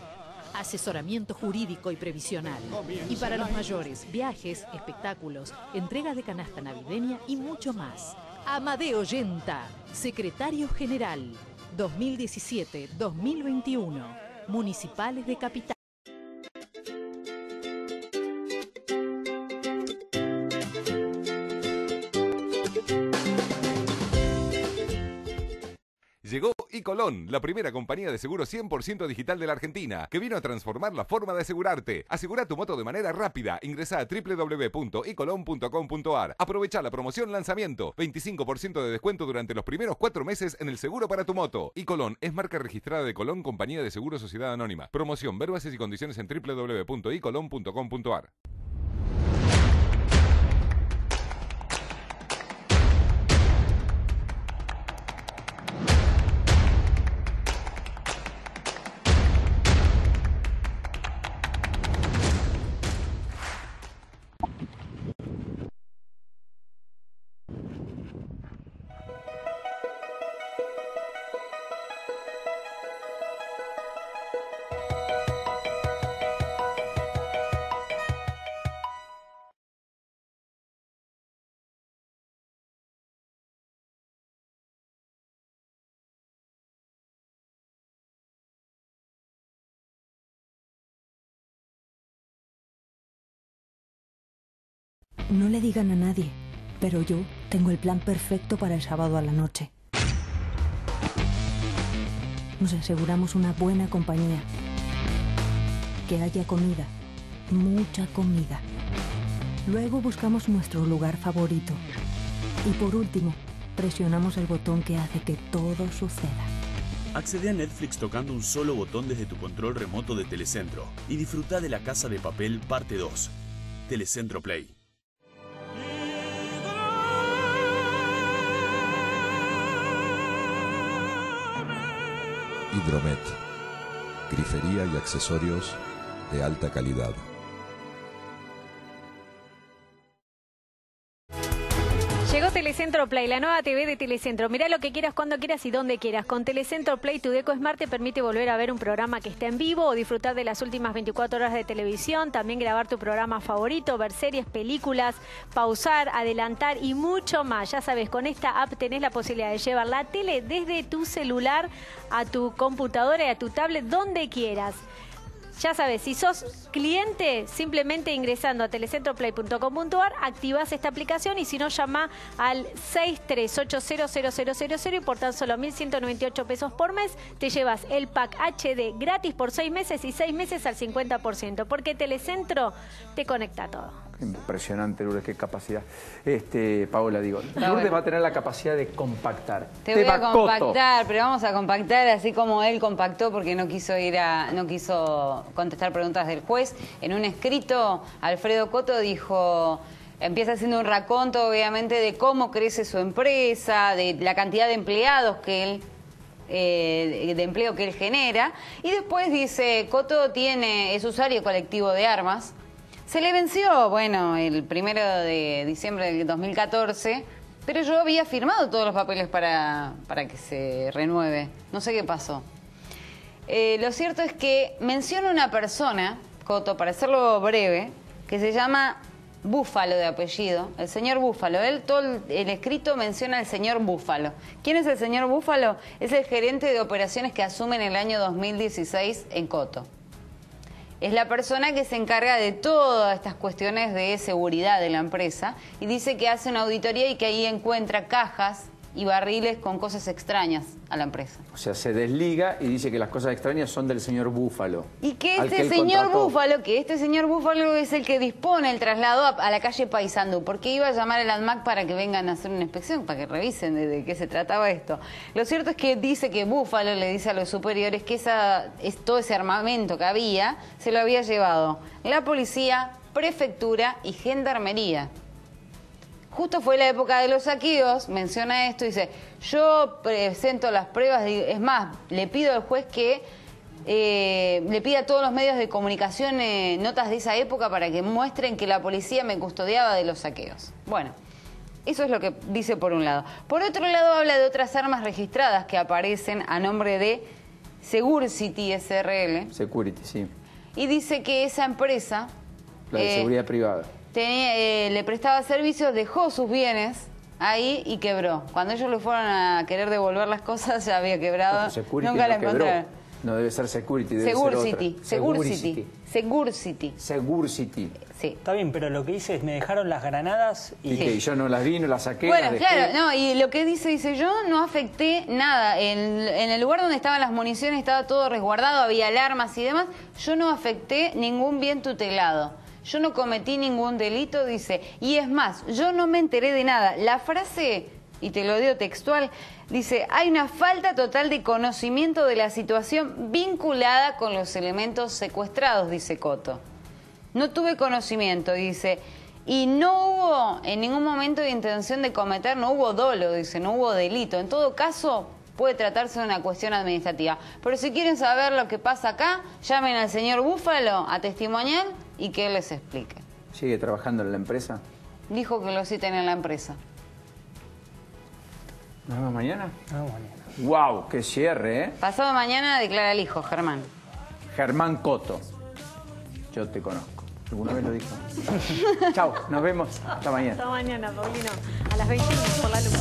asesoramiento jurídico y previsional. Y para los mayores, viajes, espectáculos, entrega de canasta navideña y mucho más. Amadeo Yenta, secretario general, 2017-2021, Municipales de Capital. Llegó Icolon, la primera compañía de seguro 100% digital de la Argentina, que vino a transformar la forma de asegurarte. Asegura tu moto de manera rápida. Ingresá a www.icolon.com.ar. Aprovecha la promoción lanzamiento. 25% de descuento durante los primeros 4 meses en el seguro para tu moto. Icolon es marca registrada de Colón, compañía de seguro sociedad anónima. Promoción, ver bases y condiciones en www.icolon.com.ar. No le digan a nadie, pero yo tengo el plan perfecto para el sábado a la noche. Nos aseguramos una buena compañía. Que haya comida, mucha comida. Luego buscamos nuestro lugar favorito. Y por último, presionamos el botón que hace que todo suceda. Accede a Netflix tocando un solo botón desde tu control remoto de Telecentro y disfruta de La Casa de Papel parte 2. Telecentro Play. Hidromet, grifería y accesorios de alta calidad. Llegó Telecentro Play, la nueva TV de Telecentro. Mirá lo que quieras, cuando quieras y donde quieras. Con Telecentro Play, tu Deco Smart te permite volver a ver un programa que está en vivo o disfrutar de las últimas 24 horas de televisión. También grabar tu programa favorito, ver series, películas, pausar, adelantar y mucho más. Ya sabes, con esta app tenés la posibilidad de llevar la tele desde tu celular a tu computadora y a tu tablet, donde quieras. Ya sabes, si sos cliente, simplemente ingresando a telecentroplay.com.ar, activás esta aplicación y si no, llama al 63800000 y por tan solo 1.198 pesos por mes te llevas el pack HD gratis por 6 meses y 6 meses al 50%, porque Telecentro te conecta a todo. Impresionante, Lourdes, qué capacidad. Paola, digo, Lourdes va a tener la capacidad de compactar. Te voy a compactar, pero vamos a compactar así como él compactó porque no quiso contestar preguntas del juez. En un escrito, Alfredo Coto dijo... Empieza haciendo un raconto, obviamente, de cómo crece su empresa, de la cantidad de empleados que él... de empleo que él genera. Y después dice, Coto es usuario colectivo de armas. Se le venció, bueno, el 1 de diciembre del 2014, pero yo había firmado todos los papeles para que se renueve. No sé qué pasó. Lo cierto es que menciona una persona, Coto, para hacerlo breve, que se llama Búfalo de apellido, el señor Búfalo. Él, todo el escrito menciona al señor Búfalo. ¿Quién es el señor Búfalo? Es el gerente de operaciones que asume en el año 2016 en Coto. Es la persona que se encarga de todas estas cuestiones de seguridad de la empresa y dice que hace una auditoría y que ahí encuentra cajas y barriles con cosas extrañas a la empresa. O sea, se desliga y dice que las cosas extrañas son del señor Búfalo. Y que este señor Búfalo es el que dispone el traslado a la calle Paysandú, porque iba a llamar al ANMAC para que vengan a hacer una inspección, para que revisen de qué se trataba esto. Lo cierto es que dice que Búfalo le dice a los superiores que todo ese armamento que había se lo había llevado la policía, prefectura y gendarmería. Justo fue la época de los saqueos, menciona esto, dice, yo presento las pruebas, es más, le pido al juez que le pida a todos los medios de comunicación notas de esa época para que muestren que la policía me custodiaba de los saqueos. Bueno, eso es lo que dice por un lado. Por otro lado, habla de otras armas registradas que aparecen a nombre de Security SRL. Security, sí. Y dice que esa empresa... La de seguridad privada. Le prestaba servicios, dejó sus bienes ahí y quebró. Cuando ellos le fueron a querer devolver las cosas, ya había quebrado. Nunca la encontraron. No debe ser Security, debe ser otra. Security. Sí. Está bien, pero lo que dice es, me dejaron las granadas y... Sí. Y yo no las vi, no las saqué. Bueno, claro, no, y lo que dice, yo no afecté nada. En el lugar donde estaban las municiones estaba todo resguardado, había alarmas y demás. Yo no afecté ningún bien tutelado. Yo no cometí ningún delito, dice. Y es más, yo no me enteré de nada. La frase, y te lo digo textual, dice, hay una falta total de conocimiento de la situación vinculada con los elementos secuestrados, dice Coto. No tuve conocimiento, dice. Y no hubo en ningún momento de intención de cometer, no hubo dolo, dice, no hubo delito. En todo caso, puede tratarse de una cuestión administrativa. Pero si quieren saber lo que pasa acá, llamen al señor Búfalo a testimonial y que él les explique. ¿Sigue trabajando en la empresa? Dijo que lo citen en la empresa. ¿Nos vemos mañana? No, mañana. ¡Wow! ¡Qué cierre, eh! Pasado mañana declara el hijo, Germán. Germán Coto. Yo te conozco. ¿Alguna vez lo dijo? Chao, nos vemos. Hasta mañana. Hasta mañana, Paulino. A las 21 por la luz.